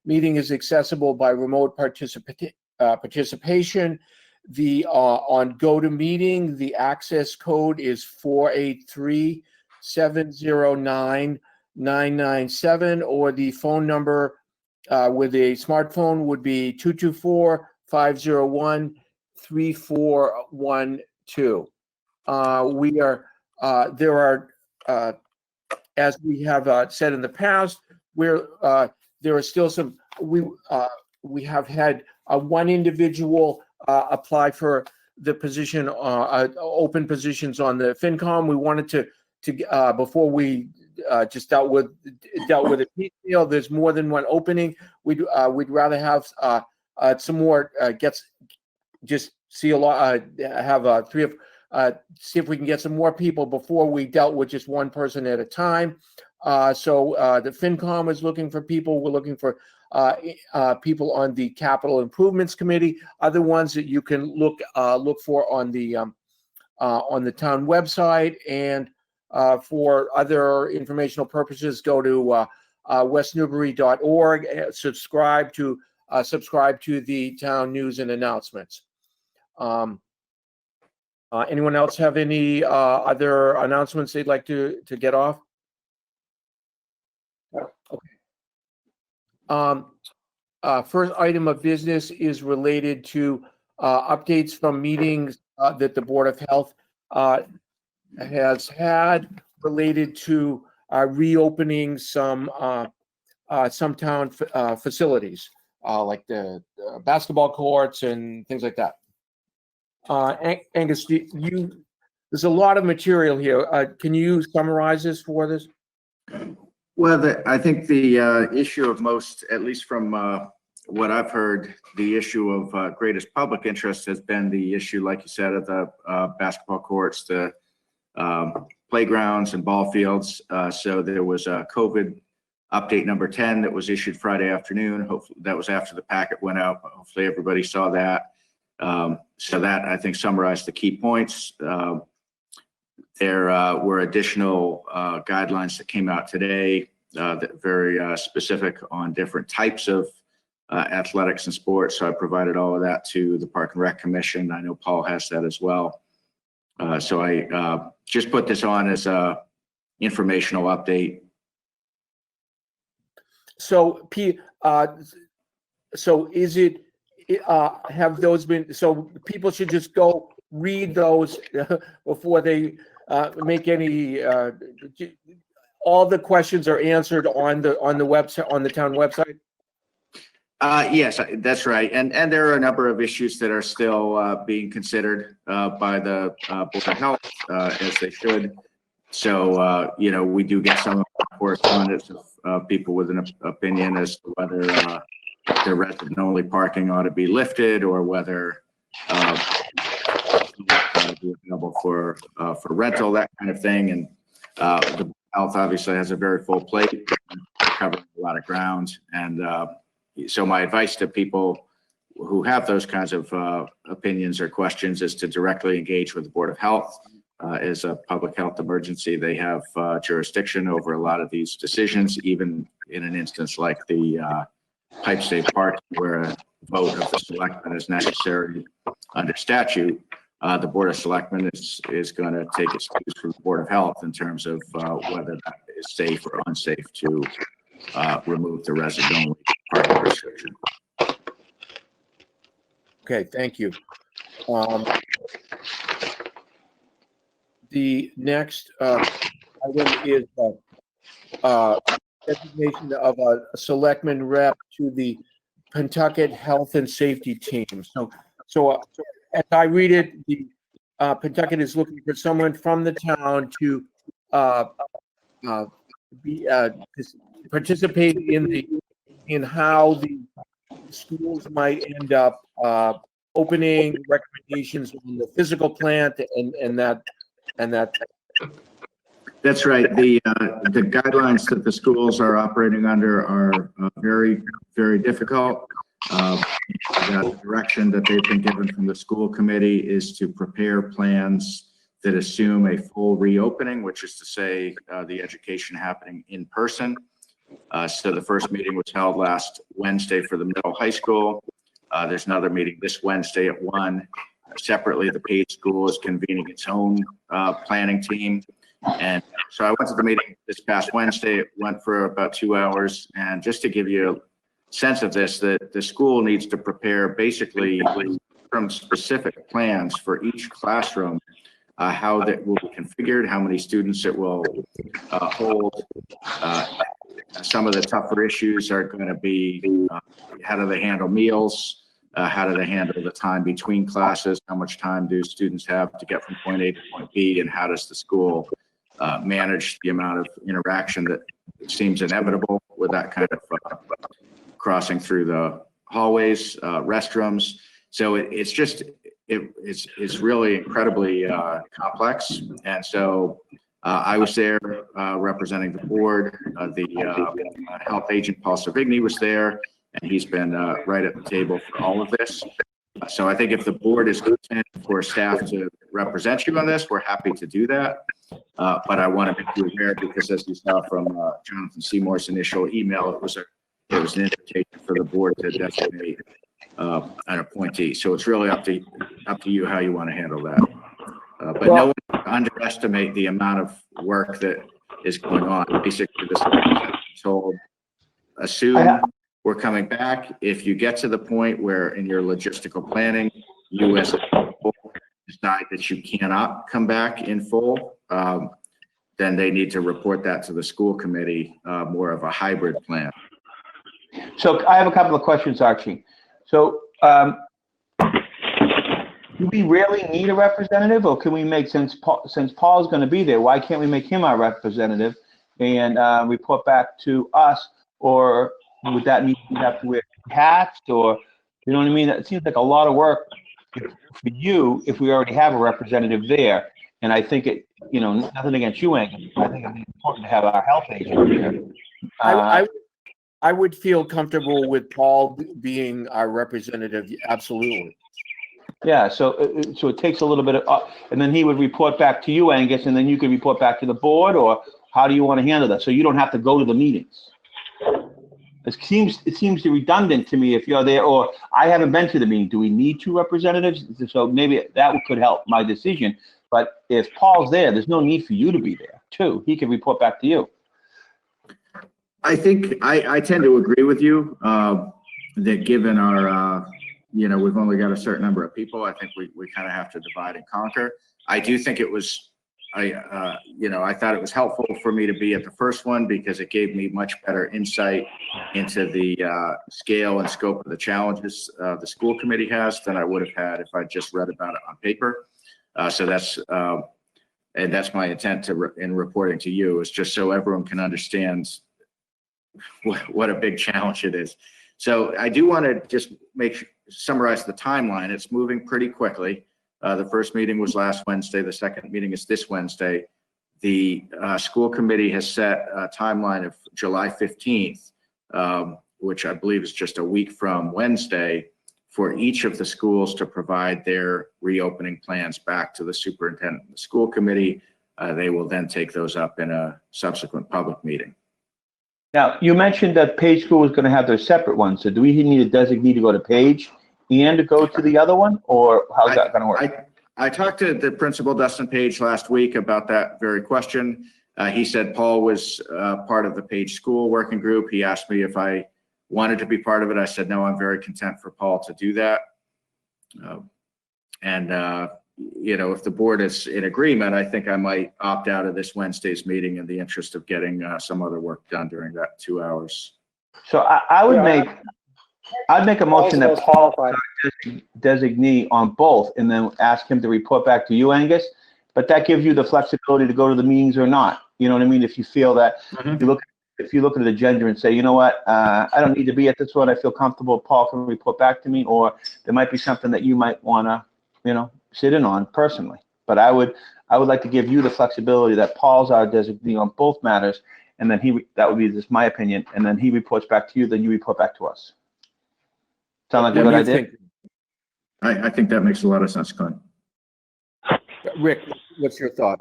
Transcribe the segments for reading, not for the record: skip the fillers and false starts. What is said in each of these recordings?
meeting is accessible by remote participation. The on GoToMeeting, the access code is 483-709-997, or the phone number with a smartphone would be 224-501-3412. There are, as we have said in the past, there are still some. We have had one individual apply for the position, open positions on the FinCom. We wanted to before we just dealt with it piecemeal. There's more than one opening. We'd rather have some more just see a lot, have three of see if we can get some more people before we dealt with just one person at a time. So the FinCom is looking for people. We're looking for people on the Capital Improvements Committee. Other ones that you can look for on the town website, and for other informational purposes, go to westnewbury.org. Subscribe to the town news and announcements. Anyone else have any other announcements they'd like to get off? Okay. First item of business is related to updates from meetings that the Board of Health has had related to reopening some town facilities, like the basketball courts and things like that. Angus, there's a lot of material here. Can you summarize this for us? Well, I think the issue of most, at least from what I've heard, the issue of greatest public interest has been the issue, like you said, of the basketball courts, the playgrounds and ball fields. So there was a COVID update number 10 that was issued Friday afternoon. Hopefully that was after the packet went out, but hopefully everybody saw that. So that, I think, summarized the key points. There were additional guidelines that came out today that very specific on different types of athletics and sports. So I provided all of that to the Park and Rec Commission. I know Paul has that as well. So I just put this on as a informational update. So, so is it? Have those been? So people should just go read those before they make any. All the questions are answered on the website, on the town website. Yes, that's right. And there are a number of issues that are still being considered by the Board of Health, as they should. So, you know, we do get some correspondence of people with an opinion as to whether the resident-only parking ought to be lifted, or whether be available for rental, that kind of thing. And the Health obviously has a very full plate, covering a lot of ground. And so my advice to people who have those kinds of opinions or questions is to directly engage with the Board of Health. As a public health emergency, they have jurisdiction over a lot of these decisions, even in an instance like the Pipe State Park, where a vote of the Selectmen is necessary under statute. The Board of Selectmen is going to take its cues from the Board of Health in terms of whether that is safe or unsafe to remove the resident-only parking restriction. Okay, thank you. The next item is designation of a selectman rep to the Pentucket Health and Safety Team. So as I read it, the Pentucket is looking for someone from the town to participate in how the schools might end up opening, recommendations on the physical plant, and that. That's right. The guidelines that the schools are operating under are very, very difficult. The direction that they've been given from the school committee is to prepare plans that assume a full reopening, which is to say the education happening in person. So the first meeting was held last Wednesday for the middle high school. There's another meeting this Wednesday at 1. Separately, the Page School is convening its own planning team. And so I went to the meeting this past Wednesday. It went for about 2 hours. And just to give you a sense of this, that the school needs to prepare basically from specific plans for each classroom, how that will be configured, how many students it will hold. Some of the tougher issues are going to be how do they handle meals? How do they handle the time between classes? How much time do students have to get from point A to point B? And how does the school manage the amount of interaction that seems inevitable with that kind of crossing through the hallways, restrooms? So it's really incredibly complex. And so I was there representing the board. The health agent, Paul Savigny, was there, and he's been right at the table for all of this. So I think if the board is content for staff to represent you on this, we're happy to do that. But I want to make you aware, because as you saw from Jonathan Seymour's initial email, it was an invitation for the board to designate an appointee. So it's really up to you how you want to handle that. But no one underestimate the amount of work that is going on. Basically, this is told, assume we're coming back. If you get to the point where in your logistical planning, you as a people decide that you cannot come back in full, then they need to report that to the school committee, more of a hybrid plan. So I have a couple of questions, Archie. So do we really need a representative, or can we make, since Paul's going to be there, why can't we make him our representative and report back to us? Or would that mean we have to wear hats, or, you know what I mean? It seems like a lot of work for you if we already have a representative there. And I think it, you know, nothing against you, Angus. I think it's important to have our health agent here. I would feel comfortable with Paul being our representative. Absolutely. Yeah, so it takes a little bit of, and then he would report back to you, Angus, and then you could report back to the board, or how do you want to handle that? So you don't have to go to the meetings. It seems redundant to me if you're there, or I haven't been to the meeting. Do we need 2 representatives? So maybe that could help my decision. But if Paul's there, there's no need for you to be there too. He can report back to you. I think I tend to agree with you that given our, you know, we've only got a certain number of people. I think we kind of have to divide and conquer. I do think it was, you know, I thought it was helpful for me to be at the first one because it gave me much better insight into the scale and scope of the challenges the school committee has than I would have had if I just read about it on paper. So that's, and that's my intent in reporting to you, is just so everyone can understand what a big challenge it is. So I do want to just summarize the timeline. It's moving pretty quickly. The first meeting was last Wednesday. The second meeting is this Wednesday. The school committee has set a timeline of July 15th, which I believe is just a week from Wednesday, for each of the schools to provide their reopening plans back to the superintendent and the school committee. They will then take those up in a subsequent public meeting. Now, you mentioned that Page School is going to have their separate ones. So do we need a designee to go to Page and to go to the other one, or how's that going to work? I talked to the principal, Dustin Page, last week about that very question. He said Paul was part of the Page School working group. He asked me if I wanted to be part of it. I said, no, I'm very content for Paul to do that. You know, if the board is in agreement, I think I might opt out of this Wednesday's meeting in the interest of getting some other work done during that 2 hours. So I'd make a motion that Paul designee on both, and then ask him to report back to you, Angus. But that gives you the flexibility to go to the meetings or not. You know what I mean? If you feel that, if you look at the agenda and say, you know what, I don't need to be at this one. I feel comfortable. Paul can report back to me, or there might be something that you might want to, you know, sit in on personally. But I would like to give you the flexibility that Paul's our designee on both matters, and then that would be just my opinion, and then he reports back to you, then you report back to us. Sound like a good idea? I think that makes a lot of sense, Glenn. Rick, what's your thought?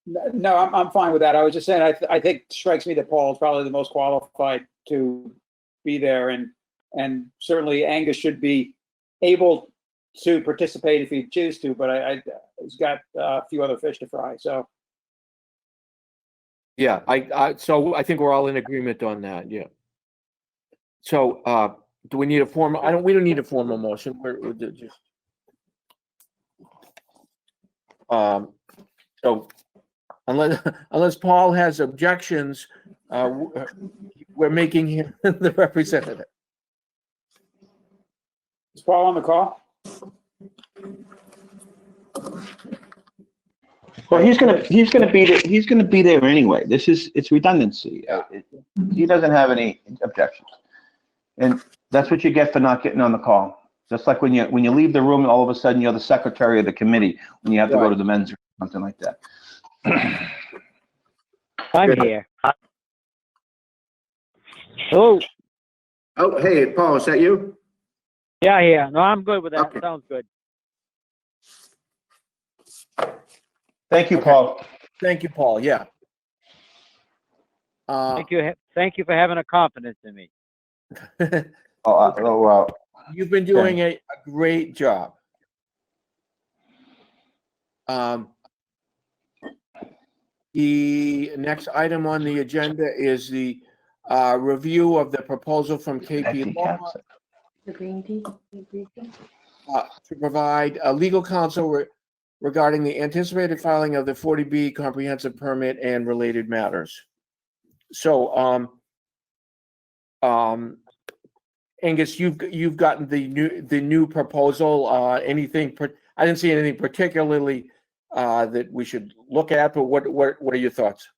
No, I'm fine with that. I was just saying, I think it strikes me that Paul is probably the most qualified to be there, and certainly Angus should be able to participate if he chooses to, but he's got a few other fish to fry, so. Yeah, so I think we're all in agreement on that, yeah. So, do we need a formal, we don't need a formal motion, we're just. So unless Paul has objections, we're making him the representative. Is Paul on the call? Well, he's gonna be there anyway. It's redundancy. He doesn't have any objections. And that's what you get for not getting on the call. Just like when you leave the room and all of a sudden you're the secretary of the committee when you have to go to the men's room, something like that. I'm here. Hello. Oh, hey, Paul, is that you? Yeah. No, I'm good with that. Okay. Sounds good. Thank you, Okay. Paul. Thank you, Paul, yeah. Thank you. Thank you for having a confidence in me. Well, You've been doing a great job. The next item on the agenda is the review of the proposal from KP Law The green tea? The green tea? to provide legal counsel regarding the anticipated filing of the 40B comprehensive permit and related matters. So, Angus, you've gotten the new proposal. I didn't see anything particularly that we should look at, but what are your thoughts?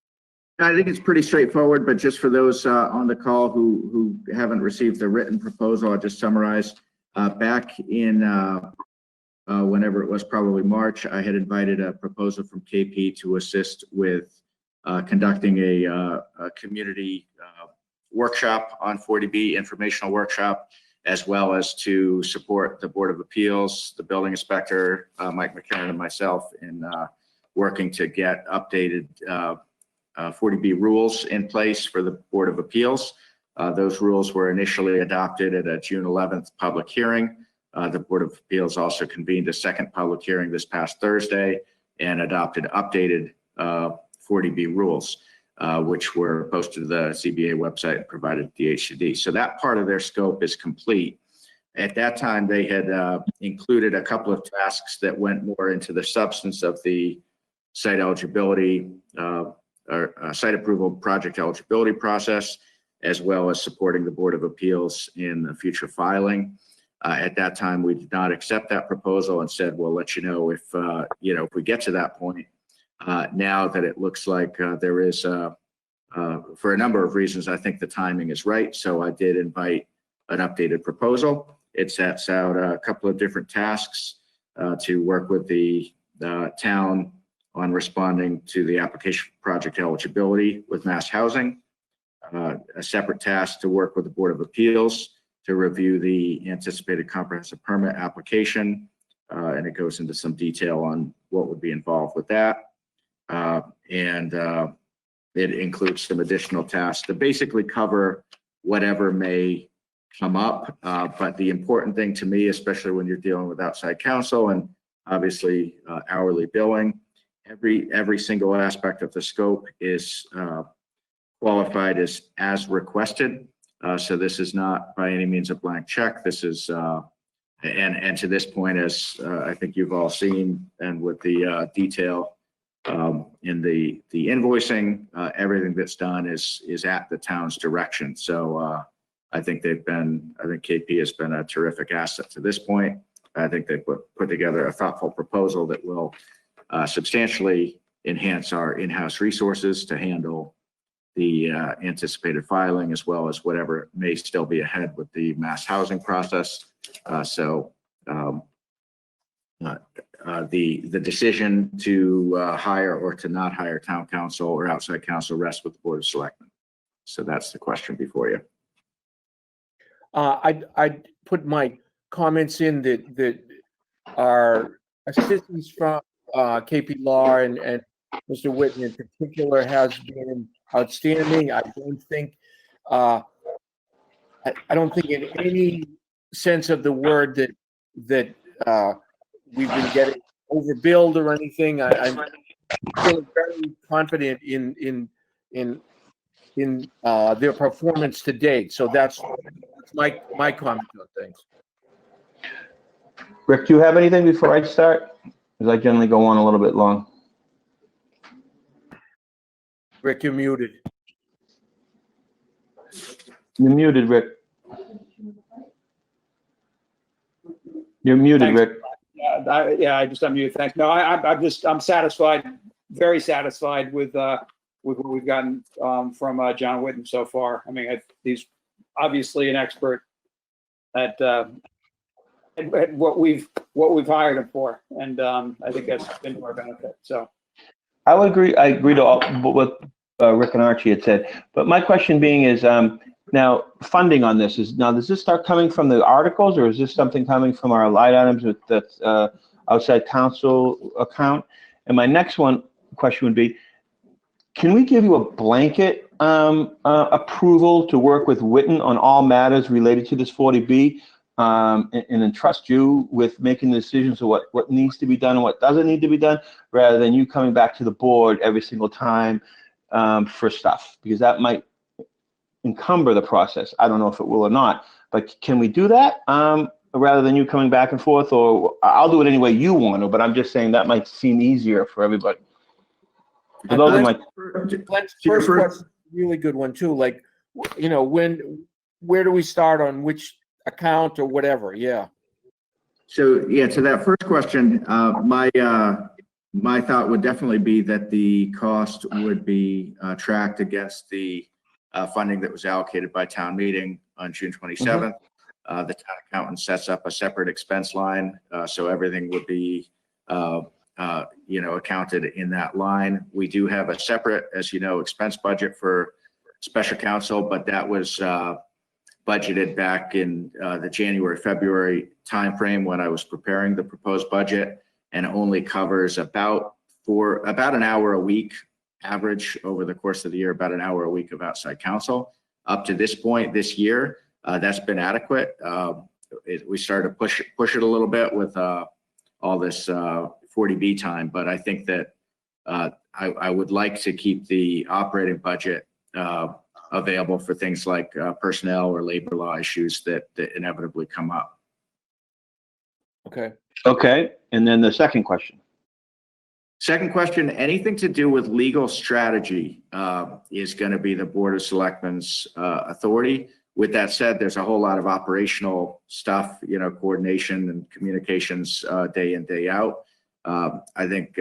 I think it's pretty straightforward, but just for those on the call who haven't received the written proposal, I'll just summarize. Back in whenever it was, probably March, I had invited a proposal from KP to assist with conducting a community workshop on 40B, informational workshop, as well as to support the Board of Appeals, the building inspector, Mike McCarron, and myself in working to get updated 40B rules in place for the Board of Appeals. Those rules were initially adopted at a June 11th public hearing. The Board of Appeals also convened a second public hearing this past Thursday and adopted updated 40B rules, which were posted to the CBA website and provided to the HCD. So that part of their scope is complete. At that time, they had included a couple of tasks that went more into the substance of the site eligibility or site approval project eligibility process, as well as supporting the Board of Appeals in the future filing. At that time, we did not accept that proposal and said, we'll let you know if we get to that point. Now that it looks like there is, for a number of reasons, I think the timing is right. So I did invite an updated proposal. It sets out a couple of different tasks to work with the town on responding to the application project eligibility with mass housing. A separate task to work with the Board of Appeals to review the anticipated comprehensive permit application. And it goes into some detail on what would be involved with that. It includes some additional tasks to basically cover whatever may come up. But the important thing to me, especially when you're dealing with outside counsel and obviously hourly billing, every single aspect of the scope is qualified as requested. So this is not by any means a blank check. This is, and to this point, as I think you've all seen, and with the detail in the invoicing, everything that's done is at the town's direction. So I think KP has been a terrific asset to this point. I think they've put together a thoughtful proposal that will substantially enhance our in-house resources to handle the anticipated filing, as well as whatever may still be ahead with the mass housing process. The decision to hire or to not hire town council or outside counsel rests with the Board of Selectmen. So that's the question before you. I'd put my comments in that our assistance from KP Law and Mr. Whitten in particular has been outstanding. I don't think, I don't think in any sense of the word that we've been getting overbilled or anything. I'm feeling very confident in their performance to date. So that's my comment on things. Rick, do you have anything before I start? Because I generally go on a little bit long. Rick, you're muted. You're muted, Rick. You're muted, Thanks. Rick. I just unmuted. Thanks. No, I'm satisfied, very satisfied with what we've gotten from John Whitten so far. I mean, he's obviously an expert at what we've hired him for, and I think that's been to our benefit. So I would agree. I agree to all what Rick and Archie had said. But my question being is, now funding on this does this start coming from the articles, or is this something coming from our line items with the outside counsel account? And my next question would be, can we give you a blanket approval to work with Whitten on all matters related to this 40B, and entrust you with making the decisions of what needs to be done and what doesn't need to be done, rather than you coming back to the board every single time for stuff? Because that might encumber the process. I don't know if it will or not, but can we do that rather than you coming back and forth? Or I'll do it any way you want to, but I'm just saying that might seem easier for everybody. So those are my. Glenn's first question, really good one too. Like, where do we start on which account or whatever? Yeah. So yeah, to that first question, my thought would definitely be that the cost would be tracked against the funding that was allocated by town meeting on June 27th. The town accountant sets up a separate expense line, so everything would be accounted in that line. We do have a separate, as you know, expense budget for special counsel, but that was budgeted back in the January, February timeframe when I was preparing the proposed budget, and only covers about an hour a week average over the course of the year, about an hour a week of outside counsel. Up to this point this year, that's been adequate. We started to push it a little bit with all this 40B time, but I think that I would like to keep the operating budget available for things like personnel or labor law issues that inevitably come up. Okay, and then the second question. Second question, anything to do with legal strategy is going to be the Board of Selectmen's authority. With that said, there's a whole lot of operational stuff, coordination and communications day in, day out. I think,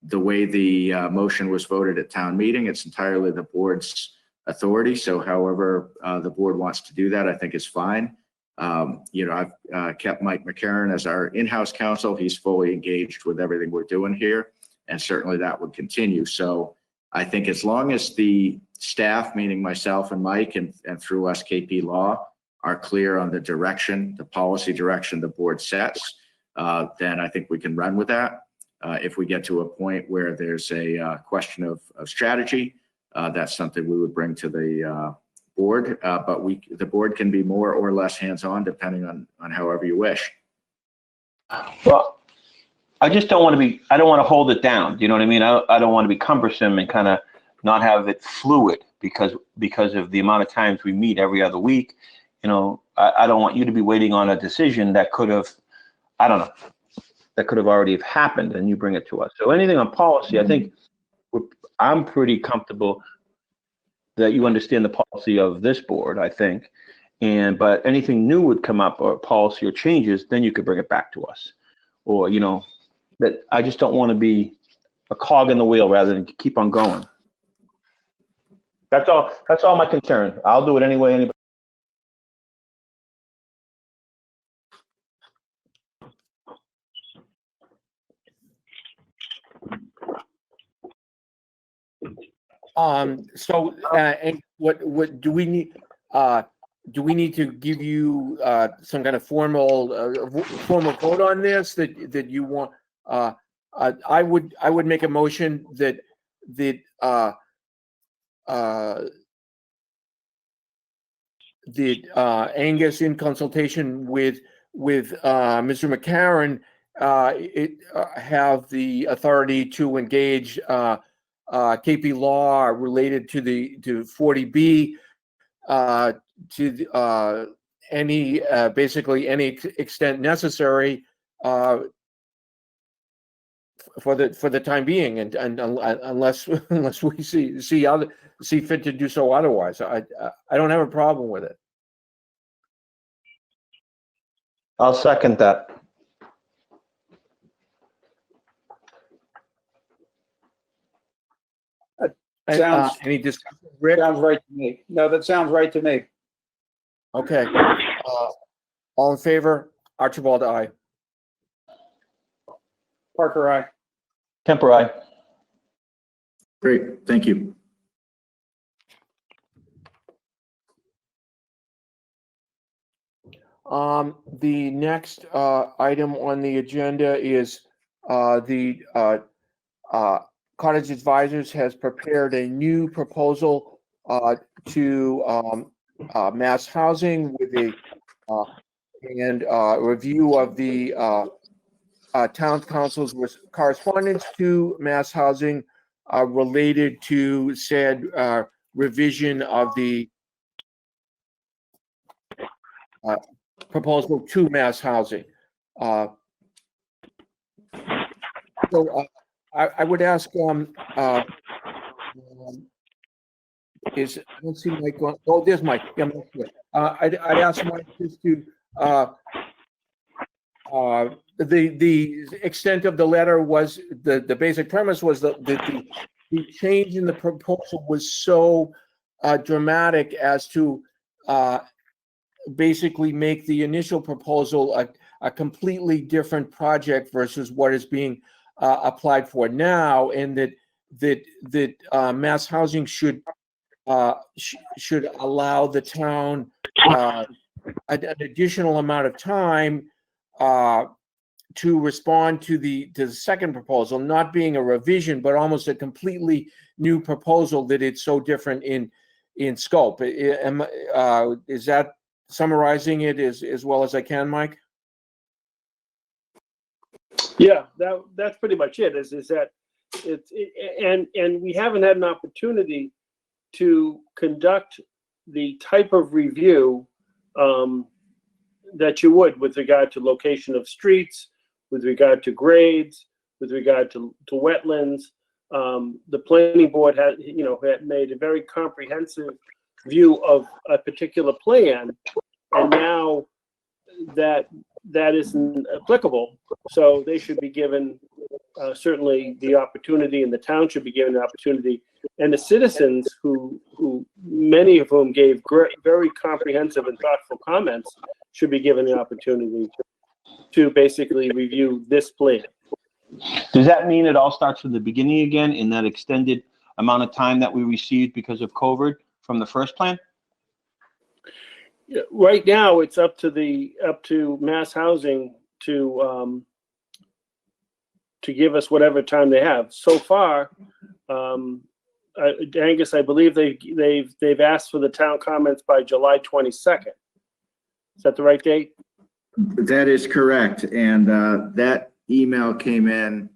the way the motion was voted at town meeting, it's entirely the board's authority. So however the board wants to do that, I think is fine. I've kept Mike McCarron as our in-house counsel. He's fully engaged with everything we're doing here, and certainly that would continue. So I think as long as the staff, meaning myself and Mike and through us KP Law, are clear on the direction, the policy direction the board sets, then I think we can run with that. If we get to a point where there's a question of strategy, that's something we would bring to the board, but the board can be more or less hands-on depending on however you wish. Well, I just don't want to I don't want to hold it down. You know what I mean? I don't want to be cumbersome and kind of not have it fluid because of the amount of times we meet every other week. I don't want you to be waiting on a decision that could have, I don't know, that could have already happened and you bring it to us. So anything on policy, I think I'm pretty comfortable that you understand the policy of this board, I think. But anything new would come up or policy or changes, then you could bring it back to us. Or, that I just don't want to be a cog in the wheel rather than keep on going. That's all my concern. I'll do it anyway. Anybody. So, and what do we need? Do we need to give you some kind of formal vote on this that you want? I would make a motion that Angus, in consultation with Mr. McCarron, have the authority to engage KP Law related to 40B to any basically any extent necessary for the time being, and unless we see fit to do so otherwise. I don't have a problem with it. I'll second that. Sounds- Any discussion, Rick? Sounds right to me. No, that sounds right to me. Okay. All in favor? Archibald, aye. Parker, aye. Kemper, aye. Great, thank you. The next item on the agenda is the Cottage Advisors has prepared a new proposal to mass housing with a review of the town council's correspondence to mass housing related to said revision of the proposal to mass housing. So I would ask, I don't see Mike on, oh, there's Mike. Yeah, Mike's here. I'd ask Mike just to, the extent of the letter was, the basic premise was that the change in the proposal was so dramatic as to basically make the initial proposal a completely different project versus what is being applied for now, and that mass housing should allow the town an additional amount of time to respond to the second proposal, not being a revision, but almost a completely new proposal, that it's so different in scope. Is that summarizing it as well as I can, Mike? Yeah, that's pretty much it. Is that it's and we haven't had an opportunity to conduct the type of review that you would with regard to location of streets, with regard to grades, with regard to wetlands. The planning board had made a very comprehensive view of a particular plan, and now that isn't applicable. So they should be given certainly the opportunity, and the town should be given the opportunity, and the citizens who many of whom gave very comprehensive and thoughtful comments should be given the opportunity to basically review this plan. Does that mean it all starts from the beginning again in that extended amount of time that we received because of COVID from the first plan? Right now, it's up to mass housing to give us whatever time they have. So far, Angus, I believe they've asked for the town comments by July 22nd. Is that the right date? That is correct, and that email came in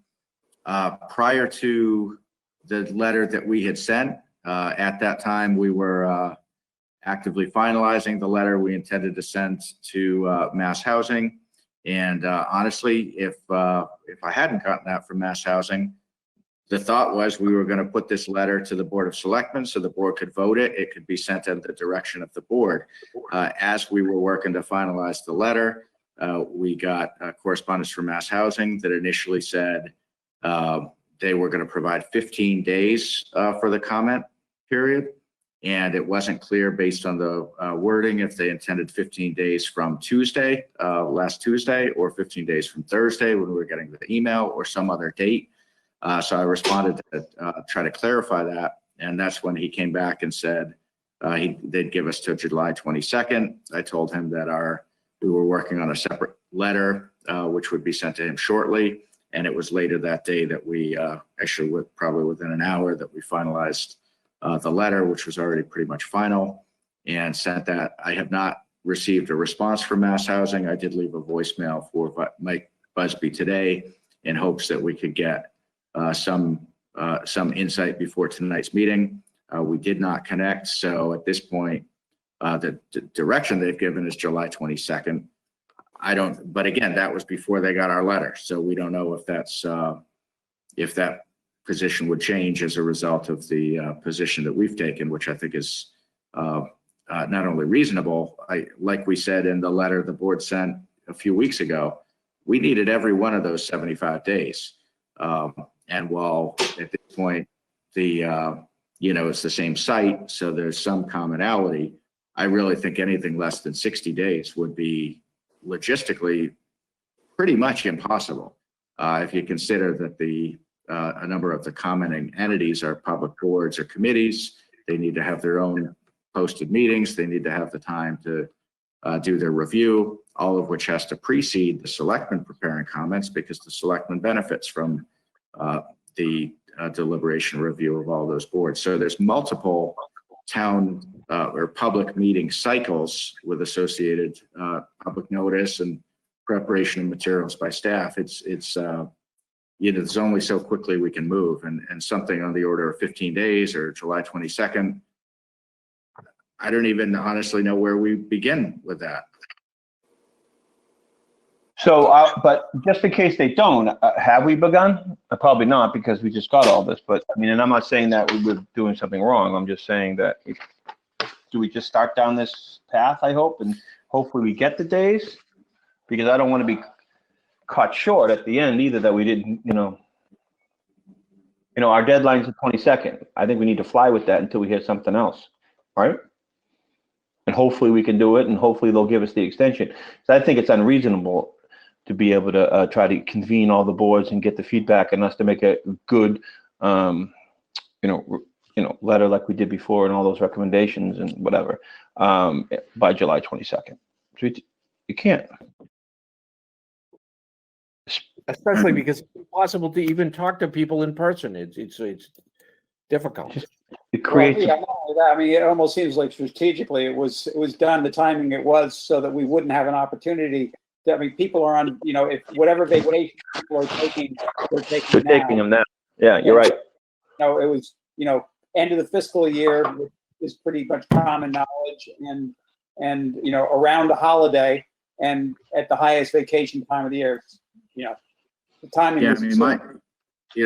prior to the letter that we had sent. At that time, we were actively finalizing the letter we intended to send to mass housing. And honestly, if I hadn't gotten that from mass housing, the thought was we were going to put this letter to the Board of Selectmen so the board could vote it. It could be sent in the direction of the board. As we were working to finalize the letter, we got correspondence from mass housing that initially said they were going to provide 15 days for the comment period. And it wasn't clear based on the wording if they intended 15 days from Tuesday, last Tuesday, or 15 days from Thursday when we were getting the email, or some other date. So I responded to try to clarify that. And that's when he came back and said they'd give us till July 22nd. I told him that we were working on a separate letter, which would be sent to him shortly. And it was later that day that we actually, probably within an hour, that we finalized the letter, which was already pretty much final, and sent that. I have not received a response from Mass Housing. I did leave a voicemail for Mike Busby today in hopes that we could get some insight before tonight's meeting. We did not connect. So at this point, the direction they've given is July 22nd. But again, that was before they got our letter. So we don't know if that's, if that position would change as a result of the position that we've taken, which I think is not only reasonable. Like we said in the letter the board sent a few weeks ago, we needed every one of those 75 days. And while at this point, it's the same site, so there's some commonality, I really think anything less than 60 days would be logistically pretty much impossible. If you consider that a number of the commenting entities are public boards or committees, they need to have their own posted meetings, they need to have the time to do their review, all of which has to precede the selectmen preparing comments, because the selectmen benefits from the deliberation review of all those boards. So there's multiple town or public meeting cycles with associated public notice and preparation of materials by staff. There's only so quickly we can move, and something on the order of 15 days or July 22nd, I don't even honestly know where we begin with that. So, but just in case they don't, have we begun? Probably not, because we just got all this. But I mean, and I'm not saying that we were doing something wrong. I'm just saying that do we just start down this path? I hope, and hopefully we get the days, because I don't want to be caught short at the end either, that we didn't, our deadline's the 22nd. I think we need to fly with that until we hear something else, right? And hopefully we can do it, and hopefully they'll give us the extension. So I think it's unreasonable to be able to try to convene all the boards and get the feedback, and us to make a good, letter like we did before, and all those recommendations and whatever, by July 22nd. So you can't. Especially because it's impossible to even talk to people in person. It's difficult. It creates. Well, yeah, not only that, I mean, it almost seems like strategically it was done, the timing it was, so that we wouldn't have an opportunity. People are on, if whatever vacation people are taking, they're taking them now. Yeah, you're right. It was, end of the fiscal year is pretty much common knowledge, and around the holiday and at the highest vacation time of the year, the timing. Yeah, I mean,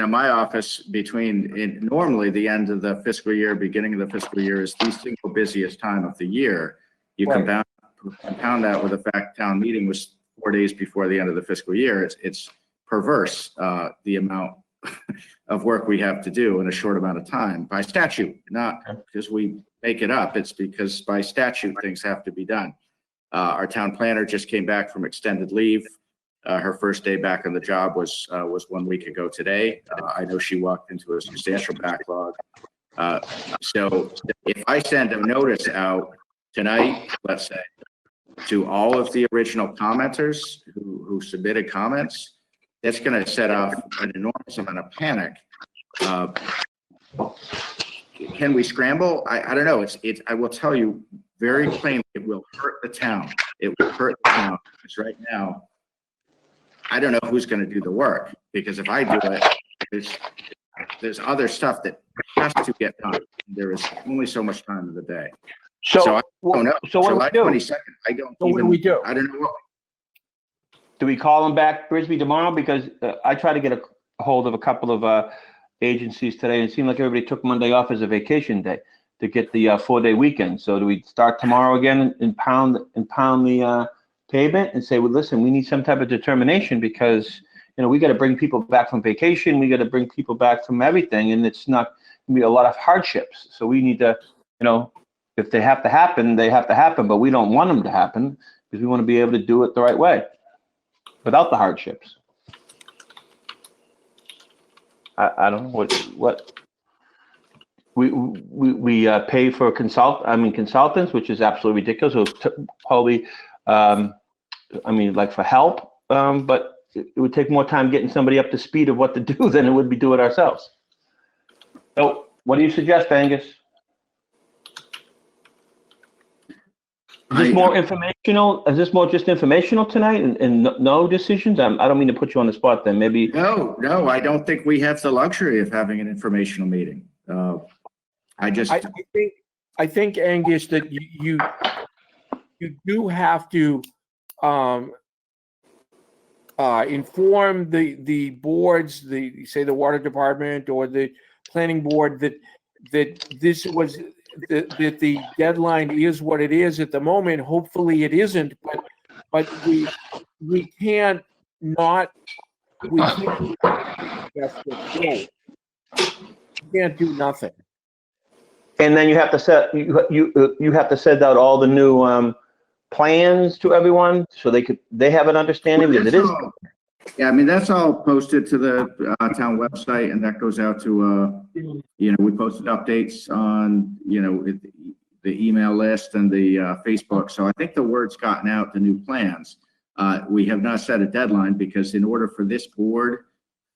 my office normally the end of the fiscal year, beginning of the fiscal year is the single busiest time of the year. You Right. compound that with the fact town meeting was 4 days before the end of the fiscal year. It's perverse, the amount of work we have to do in a short amount of time by statute, not because we make it up. It's because by statute things have to be done. Our town planner just came back from extended leave. Her first day back on the job was 1 week ago today. I know she walked into a substantial backlog. So if I send a notice out tonight, let's say, to all of the original commenters who submitted comments, that's going to set off an enormous amount of panic. Can we scramble? I don't know. I will tell you very plainly, it will hurt the town. It will hurt the town, because right now, I don't know who's going to do the work, because if I do it, there's other stuff that has to get done. There is only so much time in the day. So I don't know. So what do we do? 22nd, I don't So what even, do we do? I don't know what. Do we call them back, Brisby, tomorrow? Because I tried to get a hold of a couple of agencies today, and it seemed like everybody took Monday off as a vacation day to get the 4-day weekend. So do we start tomorrow again and pound the pavement and say, well, listen, we need some type of determination, because we got to bring people back from vacation, we got to bring people back from everything, and it's not going to be a lot of hardships. So we need to, if they have to happen, they have to happen, but we don't want them to happen, because we want to be able to do it the right way without the hardships. I don't know what we pay for consultants, which is absolutely ridiculous. So probably, like for help, but it would take more time getting somebody up to speed of what to do than it would be do it ourselves. So what do you suggest, Angus? Is this more informational? Is this more just informational tonight and no decisions? I don't mean to put you on the spot then, maybe. No, I don't think we have the luxury of having an informational meeting. I think, Angus, that you do have to inform the boards, say the water department or the planning board that this was that the deadline is what it is at the moment. Hopefully it isn't, but we can't not we can't do nothing. And then you have to you have to send out all the new plans to everyone so they have an understanding because it is. Yeah, I mean, that's all posted to the town website, and that goes out to, we posted updates on, the email list and the Facebook. So I think the word's gotten out, the new plans. We have not set a deadline because in order for this board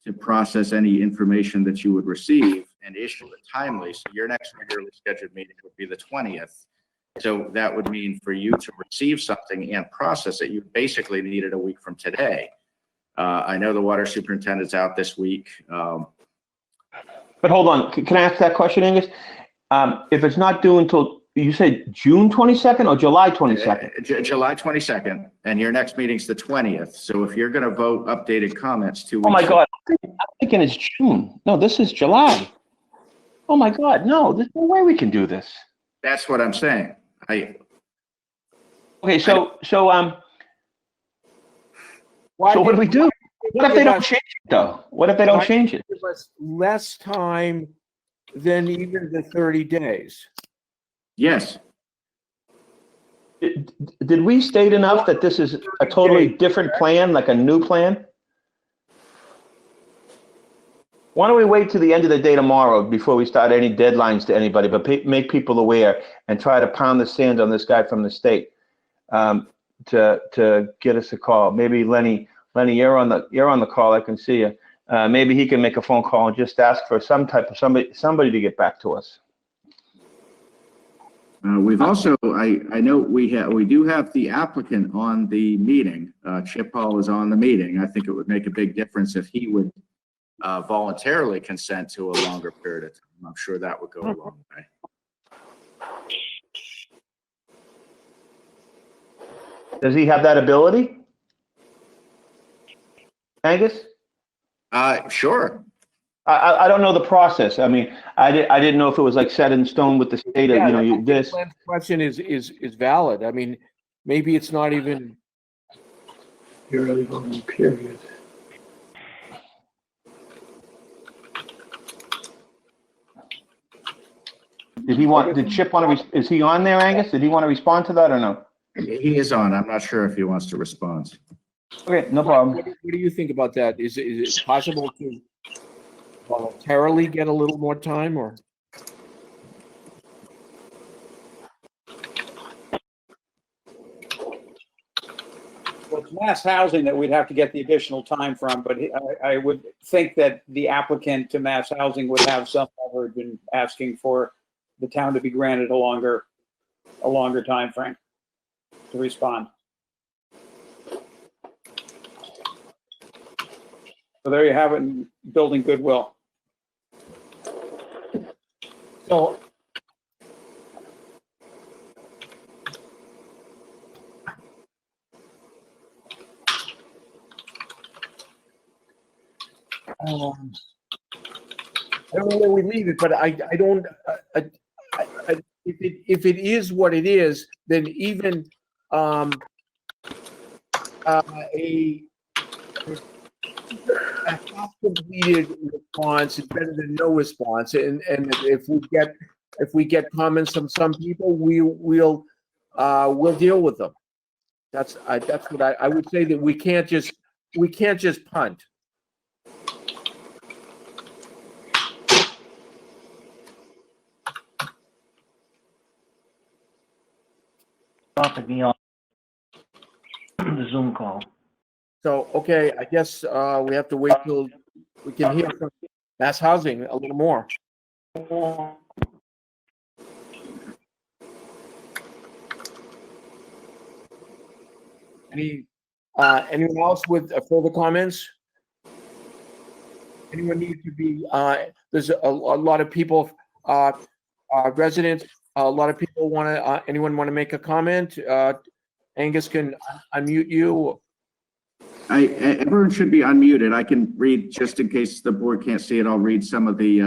to process any information that you would receive and issue it timely, so your next regularly scheduled meeting would be the 20th. So that would mean for you to receive something and process it, you basically need it a week from today. I know the water superintendent's out this week. But hold on, can I ask that question, Angus? If it's not due until, you said June 22nd or July 22nd? July 22nd, and your next meeting's the 20th. So if you're gonna vote updated comments 2 weeks. Oh my God, I'm thinking it's June. No, this is July. Oh my God, no, there's no way we can do this. That's what I'm saying. Okay, so what do we do? What if they don't change it though? What if they don't change it? Give us less time than even the 30 days. Yes. Did we state enough that this is a totally different plan, like a new plan? Why don't we wait to the end of the day tomorrow before we start any deadlines to anybody, but make people aware and try to pound the sand on this guy from the state to get us a call. Maybe Lenny, you're on the call. I can see you. Maybe he can make a phone call and just ask for somebody to get back to us. We've also, I know we do have the applicant on the meeting. Chip Hall is on the meeting. I think it would make a big difference if he would voluntarily consent to a longer period of time. I'm sure that would go a long way. Does he have that ability, Angus? Sure. I don't know the process. I mean, I didn't know if it was like set in stone with the state of, this. The question is valid. I mean, maybe it's not even. Period. Did Chip want to, is he on there, Angus? Did he want to respond to that or no? He is on. I'm not sure if he wants to respond. Okay, no problem. What do you think about that? Is it possible to voluntarily get a little more time, or? Well, it's mass housing that we'd have to get the additional time from, but I would think that the applicant to mass housing would have some leverage in asking for the town to be granted a longer time frame to respond. So there you have it, in building goodwill. So, I don't know where we leave it, but I don't. If it is what it is, then even a half completed response is better than no response. And if we get comments from some people, we'll deal with them. That's what I would say, that we can't just punt. Stopping me on the Zoom call. So, okay, I guess, we have to wait till we can hear from Mass Housing a little more. Anyone else with further comments? Anyone need to be, there's a lot of people, residents, a lot of people want to, anyone want to make a comment? Angus can unmute you. Everyone should be unmuted. I can read, just in case the board can't see it, I'll read some of the,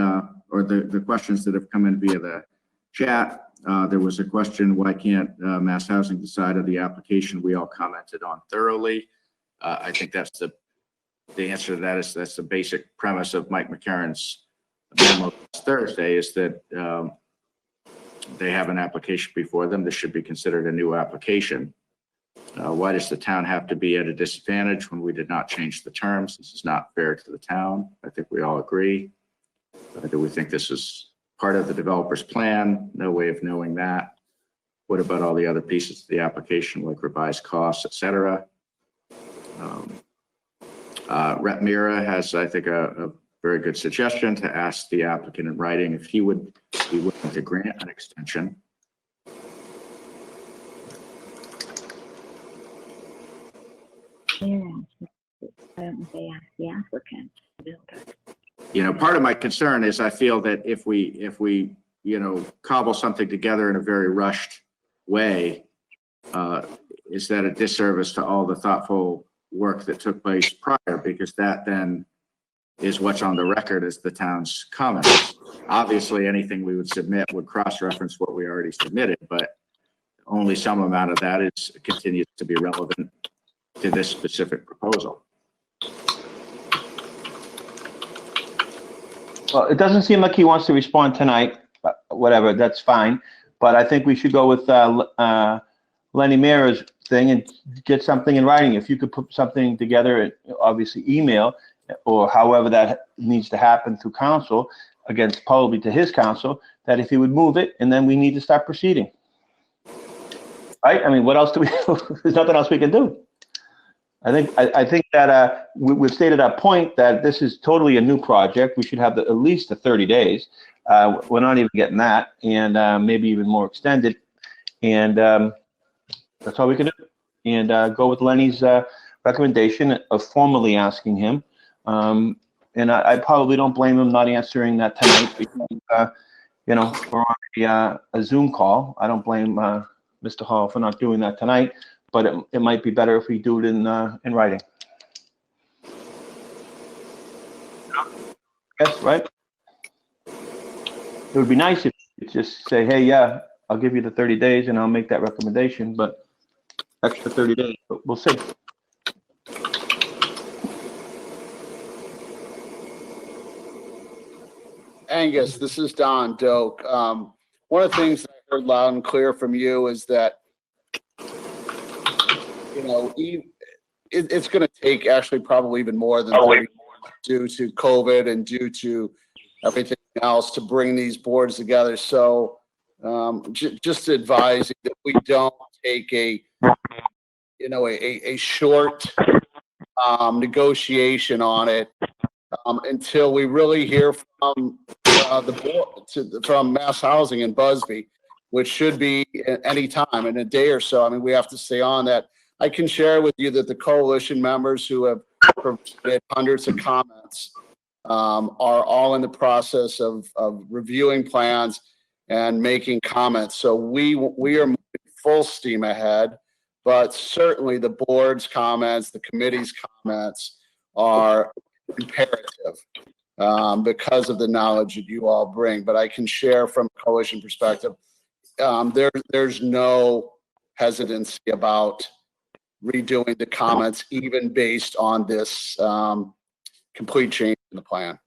or the questions that have come in via the chat. There was a question, why can't Mass Housing decide on the application we all commented on thoroughly? I think that's the answer to that is that's the basic premise of Mike McCarron's memo last Thursday, is that they have an application before them. This should be considered a new application. Why does the town have to be at a disadvantage when we did not change the terms? This is not fair to the town. I think we all agree. Do we think this is part of the developer's plan? No way of knowing that. What about all the other pieces of the application, like revised costs, et cetera? Rep Mira has, I think, a very good suggestion to ask the applicant in writing if he would be willing to grant an extension. Yeah, they asked the applicant. You know, part of my concern is I feel that if we cobble something together in a very rushed way, is that a disservice to all the thoughtful work that took place prior, because that then is what's on the record as the town's comments. Obviously, anything we would submit would cross-reference what we already submitted, but only some amount of that continues to be relevant to this specific proposal. Well, it doesn't seem like he wants to respond tonight, but whatever, that's fine. But I think we should go with Lenny Mira's thing and get something in writing. If you could put something together, obviously email, or however that needs to happen through council, against probably to his council, that if he would move it, and then we need to start proceeding. Right? I mean, what else do we, there's nothing else we can do. I think that we've stated our point that this is totally a new project. We should have at least the 30 days. We're not even getting that, and maybe even more extended. And that's all we can do. And go with Lenny's recommendation of formally asking him. And I probably don't blame him not answering that tonight because, we're on a Zoom call. I don't blame Mr. Hall for not doing that tonight. But it might be better if we do it in writing. Yes, right? It would be nice if you could just say, hey, yeah, I'll give you the 30 days and I'll make that recommendation, but extra 30 days, but we'll see. Angus, this is Don Doak. One of the things that I heard loud and clear from you is that it's going to take actually probably even more than 30 due to COVID and due to everything else to bring these boards together. So just advising that we don't take a short negotiation on it until we really hear from the board, from Mass Housing in Busby, which should be any time in a day or so. I mean, we have to stay on that. I can share with you that the coalition members who have provided hundreds of comments are all in the process of reviewing plans and making comments. So we are moving full steam ahead, but certainly the board's comments, the committee's comments are imperative because of the knowledge that you all bring. But I can share from a coalition perspective, there's no hesitancy about redoing the comments, even based on this complete change in the plan.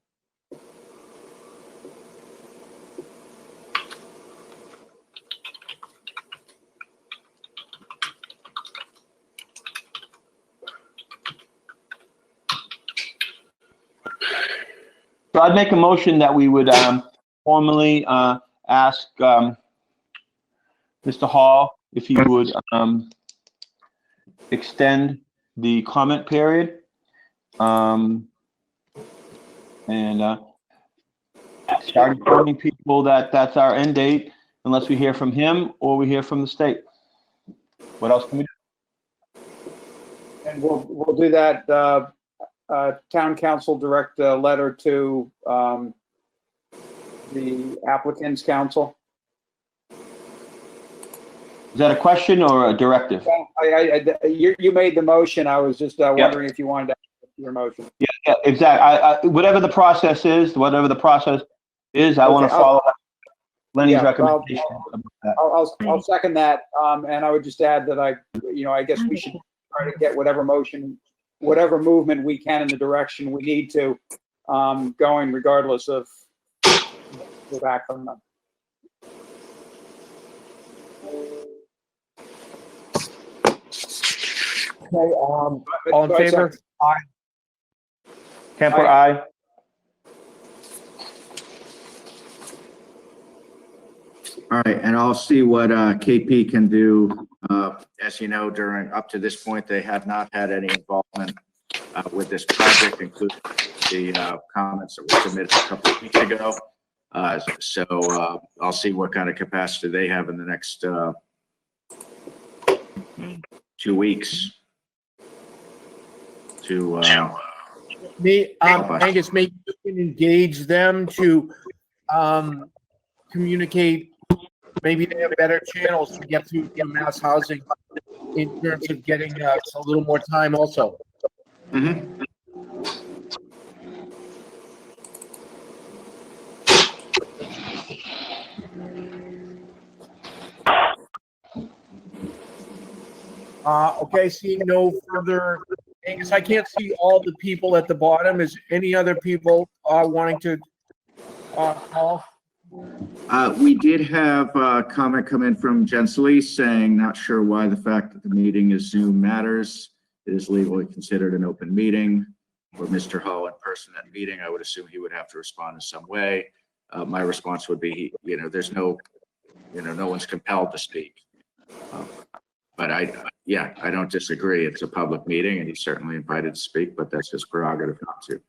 So I'd make a motion that we would formally ask Mr. Hall if he would extend the comment period. And started telling people that that's our end date unless we hear from him or we hear from the state. What else can we do? And we'll do that. Town council direct a letter to the applicant's council. Is that a question or a directive? You made the motion. I was just wondering if you wanted to add your motion. Yeah, exactly. Whatever the process is, I want to follow Lenny's recommendation about that. I'll second that. And I would just add that I guess we should try to get whatever movement we can in the direction we need to, going regardless of the back from them. Okay, all in favor? Aye. Kemper, aye. All right, and I'll see what KP can do. As you know, up to this point, they have not had any involvement with this project, including the comments that were submitted a couple of weeks ago. So I'll see what kind of capacity they have in the next 2 weeks to Angus, maybe you can engage them to communicate. Maybe they have better channels to get through mass housing in terms of getting a little more time also. Mm-hmm. Okay, seeing no further, Angus, I can't see all the people at the bottom. Is any other people wanting to call? We did have a comment come in from Jen Solis saying, not sure why the fact that the meeting is Zoom matters. It is legally considered an open meeting. For Mr. Hull in person at meeting, I would assume he would have to respond in some way. My response would be, there's no one's compelled to speak. But I don't disagree. It's a public meeting and he's certainly invited to speak, but that's his prerogative not to.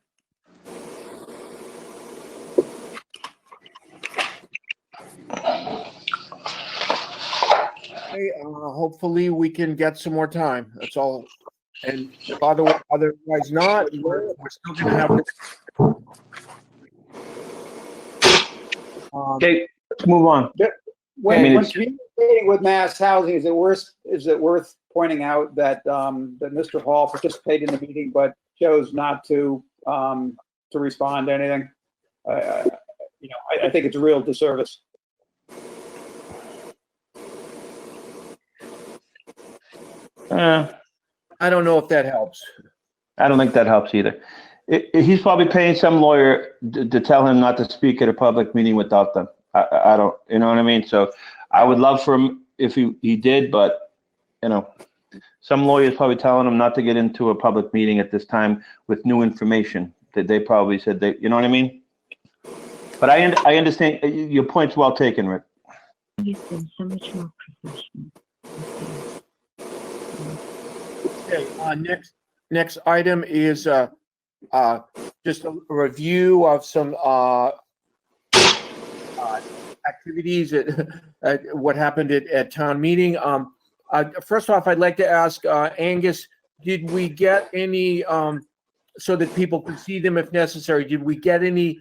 Okay, hopefully we can get some more time. That's all. And if otherwise not, we're still going to have this. Okay, let's move on. When communicating with mass housing, is it worth pointing out that that Mr. Hall participated in the meeting but chose not to respond to anything? I think it's a real disservice. I don't know if that helps. I don't think that helps either. He's probably paying some lawyer to tell him not to speak at a public meeting without them. I don't, you know what I mean? So I would love for him if he did, but some lawyer's probably telling him not to get into a public meeting at this time with new information that they probably said you know what I mean? But I understand your point's well taken, Rick. You've been so much more professional. Okay, next item is just a review of some activities at what happened at town meeting. First off, I'd like to ask Angus, did we get any, so that people could see them if necessary, did we get any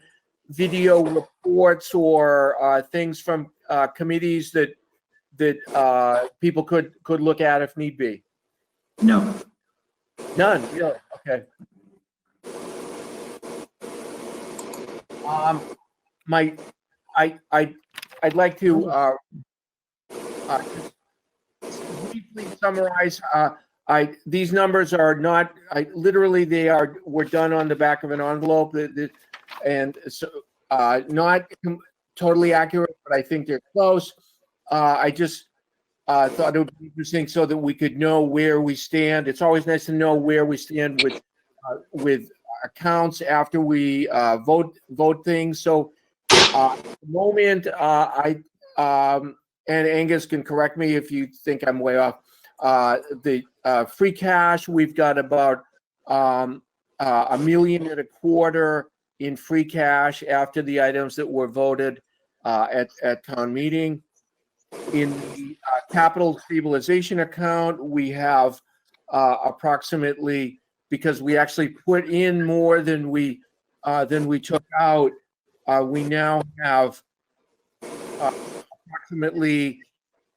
video reports or things from committees that people could look at if need be? No. None, really? Okay. I'd like to just briefly summarize. These numbers are not. Literally, were done on the back of an envelope, and so not totally accurate, but I think they're close. I just thought it would be interesting so that we could know where we stand. It's always nice to know where we stand with accounts after we vote things. So at the moment, and Angus can correct me if you think I'm way off. The free cash, we've got about $1.25 million in free cash after the items that were voted at town meeting. In the capital stabilization account, we have approximately, because we actually put in more than we took out, we now have approximately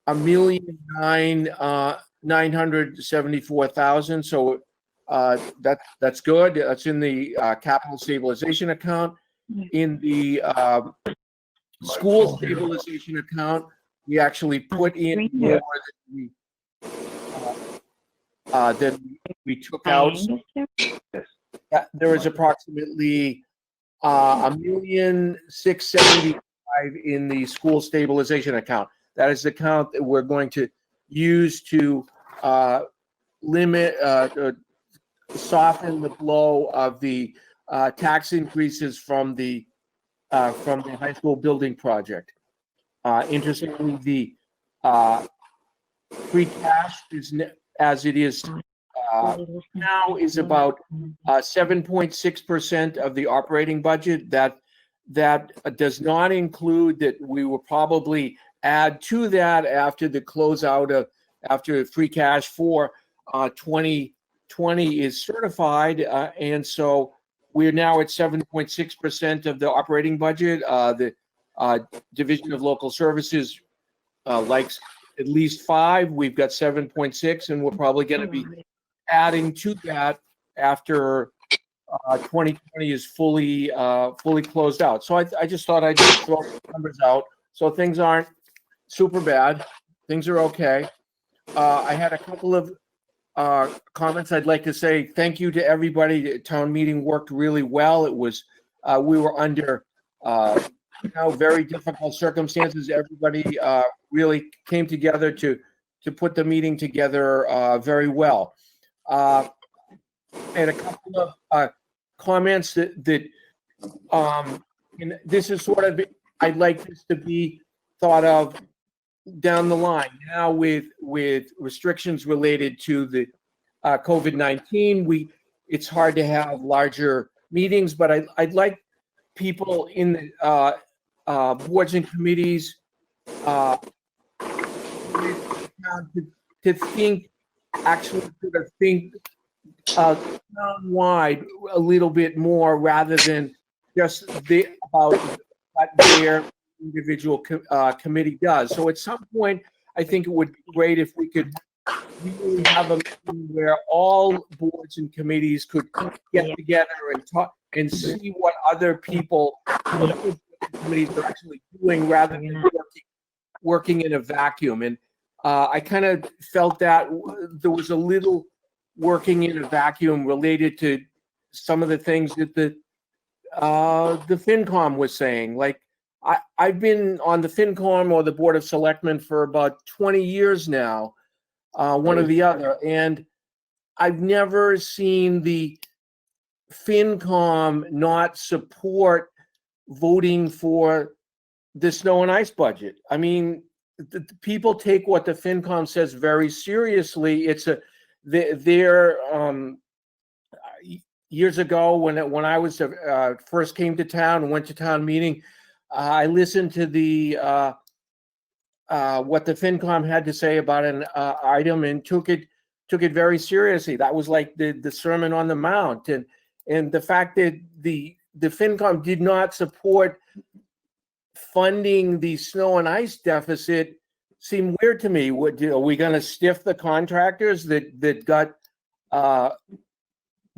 $1,974,000. So that's good. That's in the capital stabilization account. In the school stabilization account, we actually put in more than we took out. There is approximately $1,675,000 in the school stabilization account. That is the account that we're going to use to limit, soften the blow of the tax increases from the high school building project. Interestingly, the free cash is, as it is now, is about 7.6% of the operating budget. That does not include that we will probably add to that after the closeout of, after free cash for 2020 is certified. And so we're now at 7.6% of the operating budget. The Division of Local Services likes at least 5. We've got 7.6, and we're probably going to be adding to that after 2020 is fully closed out. So I just thought I'd just throw the numbers out. So things aren't super bad. Things are okay. I had a couple of comments. I'd like to say thank you to everybody. The town meeting worked really well. It was, we were under very difficult circumstances. Everybody really came together to put the meeting together very well. And a couple of comments that and this is sort of, I'd like this to be thought of down the line now with restrictions related to the COVID-19. It's hard to have larger meetings, but I'd like people in the boards and committees to think, actually sort of think town-wide a little bit more rather than just about what their individual committee does. So at some point, I think it would be great if we could really have a meeting where all boards and committees could get together and talk and see what other people, what other committees are actually doing rather than working in a vacuum. And I kind of felt that there was a little working in a vacuum related to some of the things that the FinCom was saying. Like, I've been on the FinCom or the Board of Selectmen for about 20 years now, one or the other, and I've never seen the FinCom not support voting for the snow and ice budget. I mean, the people take what the FinCom says very seriously. It's they're years ago when I was first came to town and went to town meeting, I listened to the what the FinCom had to say about an item and took it very seriously. That was like the Sermon on the Mount, and the fact that the FinCom did not support funding the snow and ice deficit seemed weird to me. Are we going to stiff the contractors that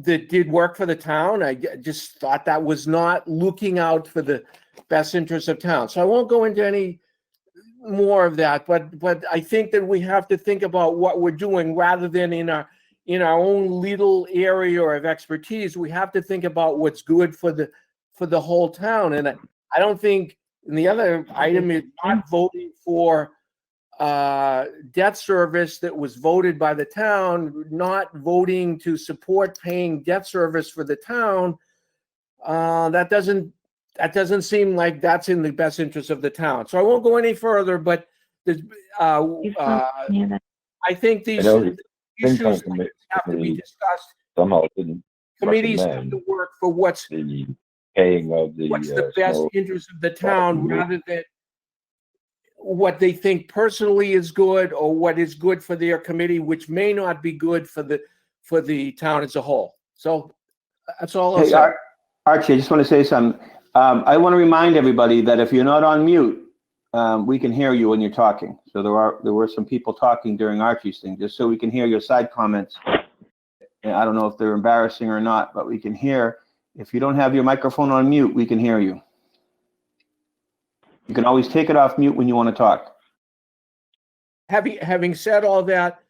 did work for the town? I just thought that was not looking out for the best interests of town. So I won't go into any more of that, but I think that we have to think about what we're doing rather than in our own little area of expertise. We have to think about what's good for the whole town. And I don't think, and the other item is not voting for debt service that was voted by the town, not voting to support paying debt service for the town. That doesn't seem like that's in the best interest of the town. So I won't go any further, but there's, I think I these know the issues FinCom committee have to be discussed. somehow didn't Committees have recommend to work for what's the paying of the the best snow. interest of the town removal. rather than what they think personally is good or what is good for their committee, which may not be good for the town as a whole. So that's all I'll Hey, say. Archie, I just want to say something. I want to remind everybody that if you're not on mute, we can hear you when you're talking. So there were some people talking during Archie's thing, just so we can hear your side comments. And I don't know if they're embarrassing or not, but we can hear. If you don't have your microphone on mute, we can hear you. You can always take it off mute when you want to talk. Having said all that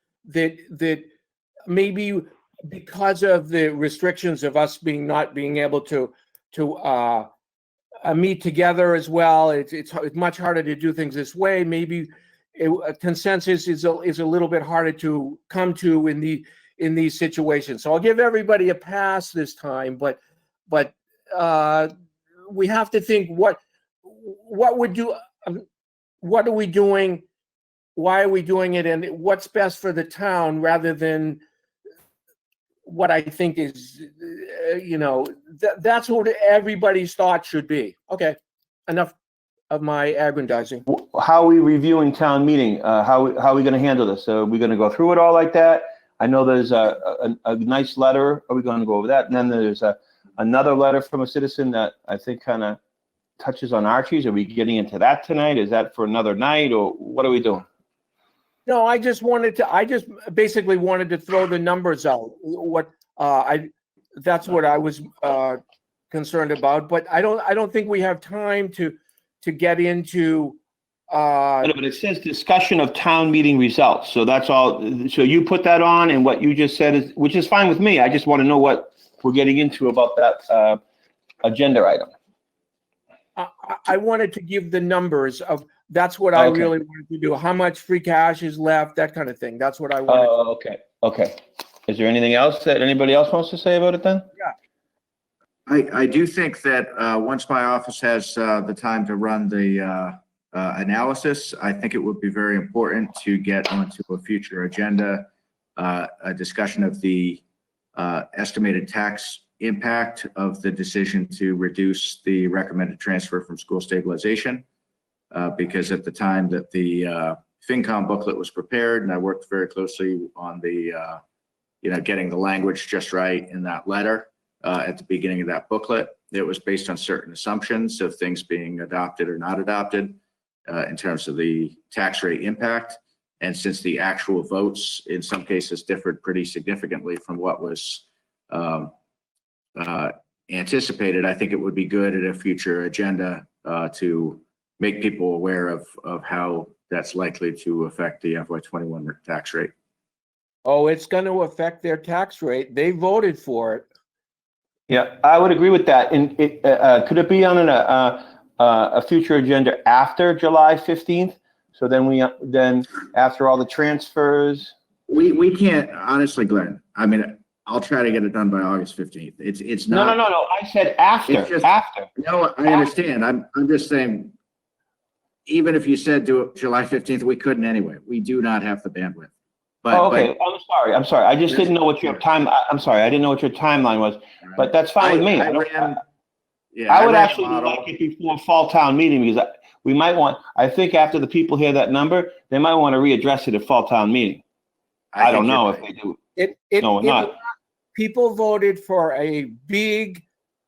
maybe because of the restrictions of us not being able to meet together as well, it's much harder to do things this way. Maybe a consensus is a little bit harder to come to in these situations. So I'll give everybody a pass this time, but we have to think what are we doing? Why are we doing it? And what's best for the town rather than what I think is, that's what everybody's thought should be. Okay, enough of my aggrandizing. How are we reviewing town meeting? How are we going to handle this? So are we going to go through it all like that? I know there's a nice letter. Are we going to go over that? And then there's another letter from a citizen that I think kind of touches on Archie's. Are we getting into that tonight? Is that for another night, or what are we doing? No, I just basically wanted to throw the numbers out. That's what I was concerned about, but I don't think we have time to get into. But it says discussion of town meeting results. So that's all. So you put that on, and what you just said which is fine with me. I just want to know what we're getting into about that agenda item. I wanted to give the numbers of. That's what I really wanted to do. How much free cash is left? That kind of thing. That's what I wanted. Oh, okay. Okay. Is there anything else that anybody else wants to say about it then? Yeah. I do think that once my office has the time to run the analysis, I think it would be very important to get onto a future agenda, a discussion of the estimated tax impact of the decision to reduce the recommended transfer from school stabilization. Because at the time that the FinCom booklet was prepared, and I worked very closely on the, getting the language just right in that letter at the beginning of that booklet, it was based on certain assumptions of things being adopted or not adopted in terms of the tax rate impact. And since the actual votes in some cases differed pretty significantly from what was anticipated, I think it would be good at a future agenda to make people aware of how that's likely to affect the FY21 tax rate. Oh, it's going to affect their tax rate. They voted for it. Yeah, I would agree with that. And could it be on a future agenda after July 15th? So then after all the transfers. We can't, honestly, Glenn. I mean, I'll try to get it done by August 15th. It's not. No. I said after. After. No, I understand. I'm just saying. Even if you said do it July 15th, we couldn't anyway. We do not have the bandwidth. But, okay. I'm sorry. I just didn't know what your I'm sorry. I didn't know what your timeline was, but that's fine with me. I would actually like it before fall town meeting because we might want, I think after the people hear that number, they might want to readdress it at fall town meeting. I don't know if they do. No, or not. People voted for a big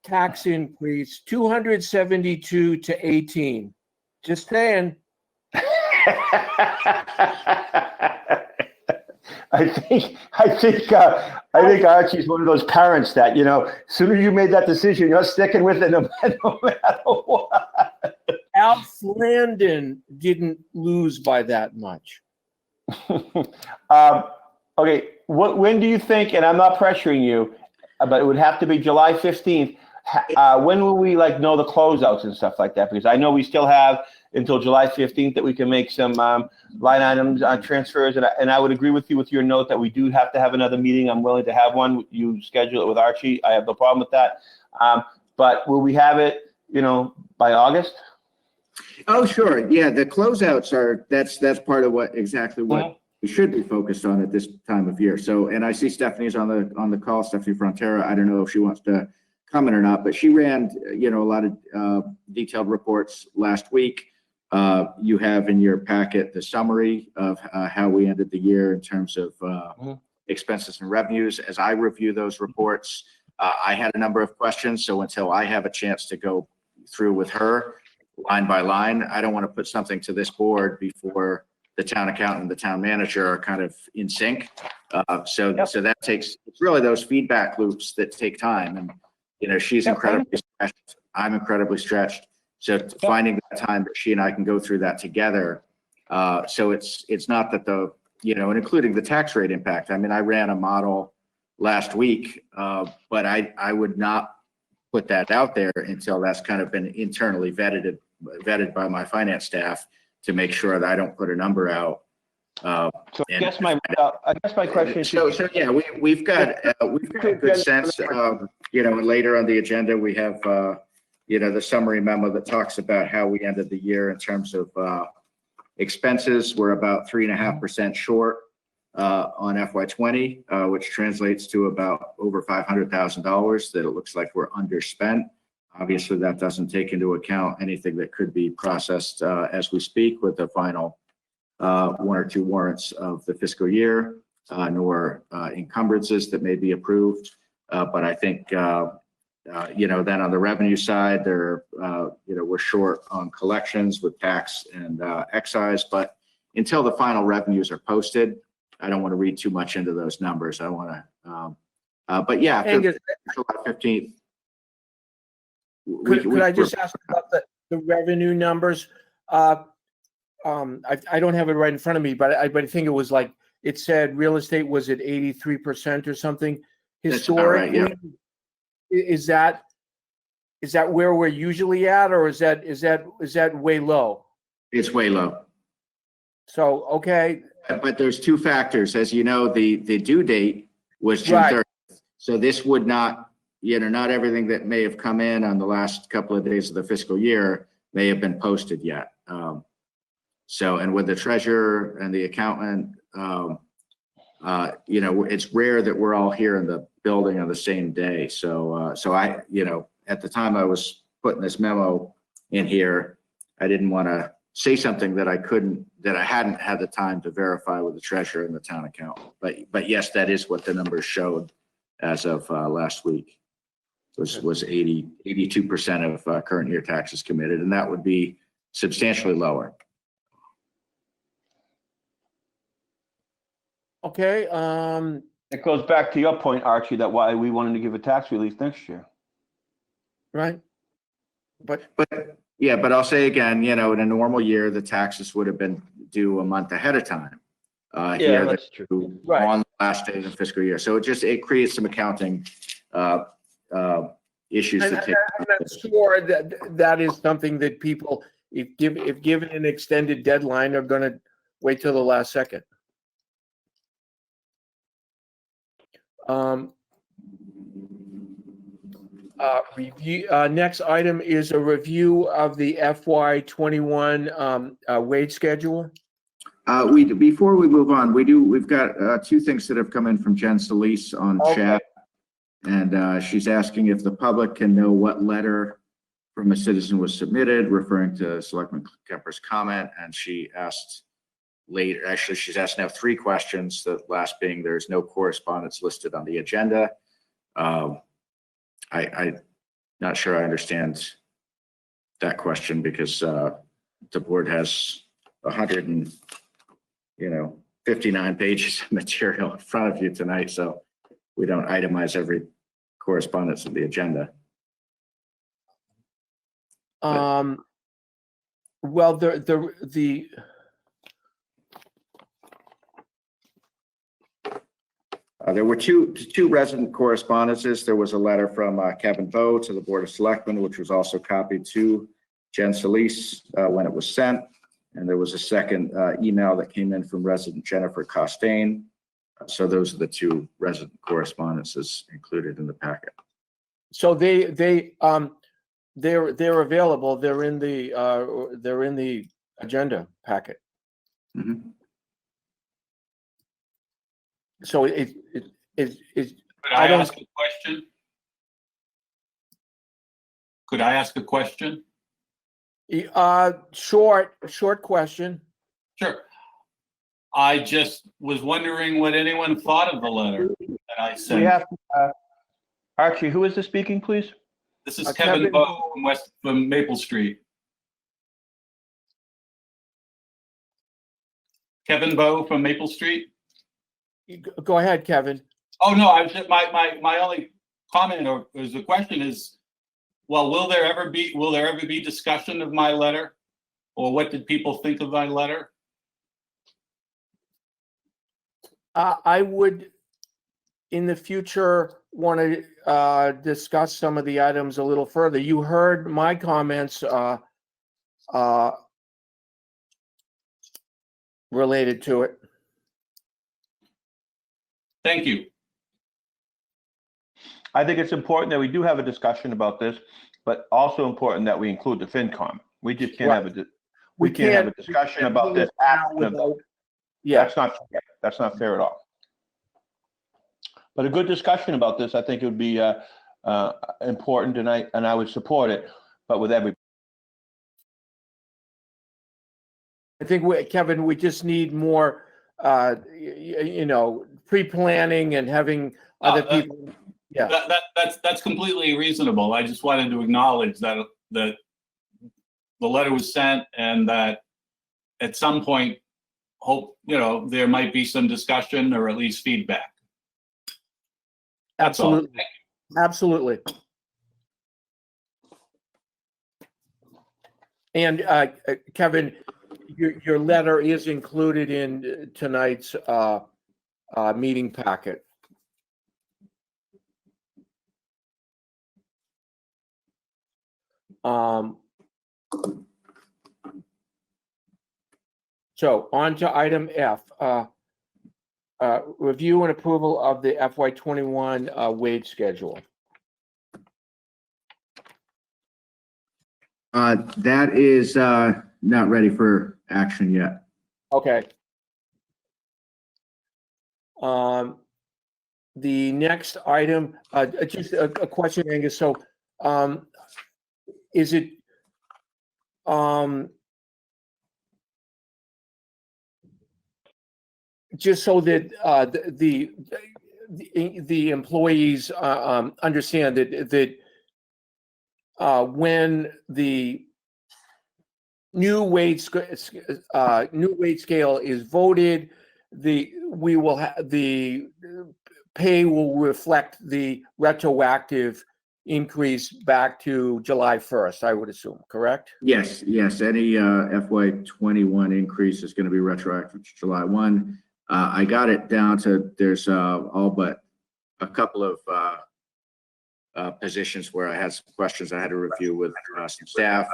tax increase, 272 to 18. Just saying. I think Archie's one of those parents that, as soon as you made that decision, you're sticking with it no matter what. Alf Landon didn't lose by that much. Okay, when do you think, and I'm not pressuring you, but it would have to be July 15th. When will we know the closeouts and stuff like that? Because I know we still have until July 15th that we can make some line items on transfers. And I would agree with you with your note that we do have to have another meeting. I'm willing to have one. You schedule it with Archie. I have no problem with that. But will we have it, by August? Oh, sure. Yeah, the closeouts that's part of exactly what we should be focused on at this time of year. So, and I see Stephanie's on the call, Stephanie Frontera. I don't know if she wants to comment or not, but she ran, a lot of detailed reports last week. You have in your packet the summary of how we ended the year in terms of expenses and revenues. As I review those reports, I had a number of questions. So until I have a chance to go through with her line by line, I don't want to put something to this board before the town accountant and the town manager are kind of in sync. So that takes, it's really those feedback loops that take time. And, she's incredibly stretched. I'm incredibly stretched. So finding that time that she and I can go through that together. So it's not that and including the tax rate impact. I mean, I ran a model last week, but I would not put that out there until that's kind of been internally vetted by my finance staff to make sure that I don't put a number out. So I guess my question is. So yeah, we've got a good sense of, and later on the agenda, we have, the summary memo that talks about how we ended the year in terms of expenses. We're about 3.5% short on FY20, which translates to about over $500,000 that it looks like we're underspent. Obviously, that doesn't take into account anything that could be processed as we speak with the final one or two warrants of the fiscal year, nor encumbrances that may be approved. But I think, then on the revenue side, we're short on collections with tax and excise. But until the final revenues are posted, I don't want to read too much into those numbers. I want to, but yeah, Angus, July 15th. Could I just ask about the revenue numbers? I don't have it right in front of me, but I think it was like, it said real estate was at 83% or something historically. Right, yeah. Is that where we're usually at, or is that way low? It's way low. So, okay. But there's two factors. As you know, the due date was June 30th. So this would not, not everything that may have come in on the last couple of days of the fiscal year may have been posted yet. And with the treasurer and the accountant, it's rare that we're all here in the building on the same day. So I, at the time I was putting this memo in here, I didn't want to say something that I hadn't had the time to verify with the treasurer and the town accountant. But yes, that is what the numbers showed as of last week. Was 82% of current year taxes committed, and that would be substantially lower. Okay. It goes back to your point, Archie, that why we wanted to give a tax release next year. Right. But I'll say again, in a normal year, the taxes would have been due a month ahead of time. Yeah, that's true. Right. On the last day of the fiscal year. So it creates some accounting issues And that take. I'm sure that is something that people, if given an extended deadline, are going to wait till the last second. Next item is a review of the FY21 wage schedule. Before we move on, we've got two things that have come in from Jen Solis on chat. And she's asking if the public can know what letter from a citizen was submitted, referring to Selectman Kemper's comment. And she asked later, actually, she's asked now three questions. The last being, there's no correspondence listed on the agenda. I'm not sure I understand that question because the board has 59 pages of material in front of you tonight. So we don't itemize every correspondence of the agenda. Well, there were two resident correspondences. There was a letter from Kevin Bowe to the Board of Selectmen, which was also copied to Jen Solis when it was sent. And there was a second email that came in from resident Jennifer Costain. So those are the two resident correspondences included in the packet. so they're available. They're in the agenda packet. Mm-hmm. So it, Could I I don't- ask a question? Could I ask a question? short question. Sure. I just was wondering what anyone thought of the letter that I We sent. have, Archie, who is this speaking, please? This is Kevin Kevin Bowe from Maple Street. Kevin Bowe from Maple Street. Go ahead, Kevin. Oh, no, I was just, my only comment or is the question is, well, will there ever be discussion of my letter? Or what did people think of my letter? I would, in the future, want to discuss some of the items a little further. You heard my comments related to it. Thank you. I think it's important that we do have a discussion about this, but also important that we include the FinCom. We just can't have we can't have a discussion about this. Yeah, That's not fair at all. But a good discussion about this, I think it would be important, and I would support it, but with every. I think Kevin, we just need more, pre-planning and having other people. Yeah, That's completely reasonable. I just wanted to acknowledge that the letter was sent and that at some point, there might be some discussion or at least feedback. That's all. absolutely, absolutely. And Kevin, your letter is included in tonight's meeting packet. So on to item F, review and approval of the FY21 wage schedule. That is not ready for action yet. Okay. The next item, just a question, Angus. So, is it, just so that the employees understand that when the new wage scale is voted, the pay will reflect the retroactive increase back to July 1st, I would assume, correct? Yes. Any FY21 increase is going to be retroactive to July 1. I got it down to there's all but a couple of positions where I had some questions I had to review with some staff.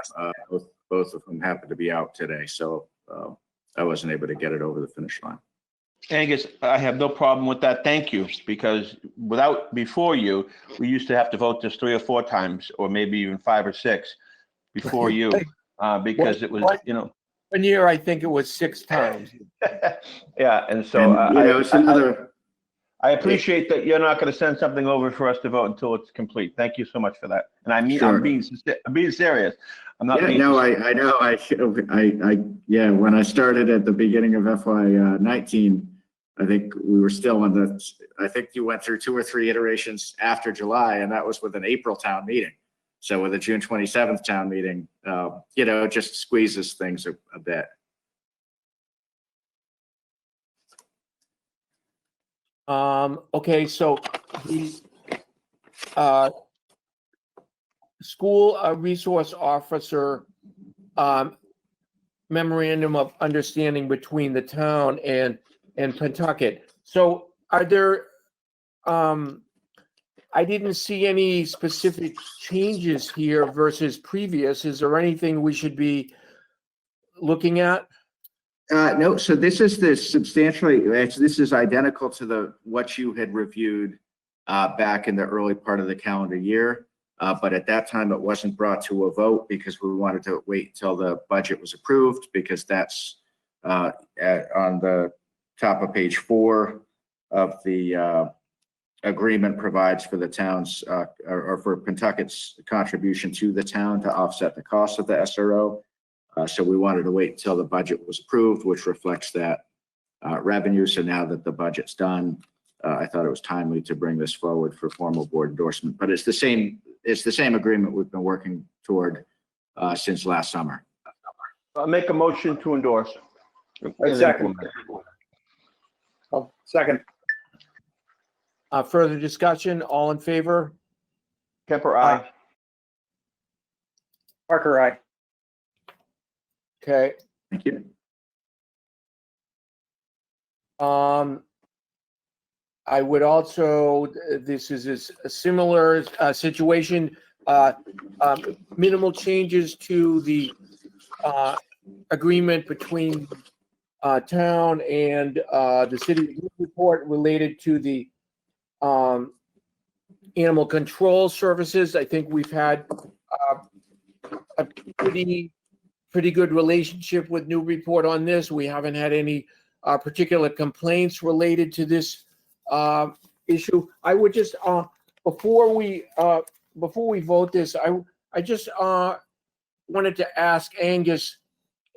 Both of them happened to be out today, so I wasn't able to get it over the finish line. Angus, I have no problem with that. Thank you, because before you, we used to have to vote this 3 or 4 times, or maybe even 5 or 6 before you, because it was, One year, I think it was 6 times. Yeah, and so it's another. I appreciate that you're not going to send something over for us to vote until it's complete. Thank you so much for that. And I mean, Sure. I'm being serious. I'm not. I know. When I started at the beginning of FY19, I think we were still on I think you went through 2 or 3 iterations after July, and that was with an April town meeting. So with a June 27th town meeting, it just squeezes things a bit. Okay, so the school resource officer memorandum of understanding between the town and Pentucket. So are there, I didn't see any specific changes here versus previous. Is there anything we should be looking at? No, so this is this is identical to what you had reviewed back in the early part of the calendar year. But at that time, it wasn't brought to a vote because we wanted to wait until the budget was approved, because that's on the top of page 4. of the agreement provides for the town's or for Pentucket's contribution to the town to offset the cost of the SRO. So we wanted to wait until the budget was approved, which reflects that revenue. So now that the budget's done, I thought it was timely to bring this forward for formal board endorsement. But it's the same agreement we've been working toward since last summer. I'll make a motion to endorse. Second. Oh, second. Further discussion, all in favor? Kemper, aye. Parker, aye. Okay. Thank you. I would also, this is a similar situation, minimal changes to the agreement between town and the city report related to the animal control services. I think we've had a pretty good relationship with Newburyport on this. We haven't had any particular complaints related to this issue. I would just before we vote this, I just wanted to ask Angus,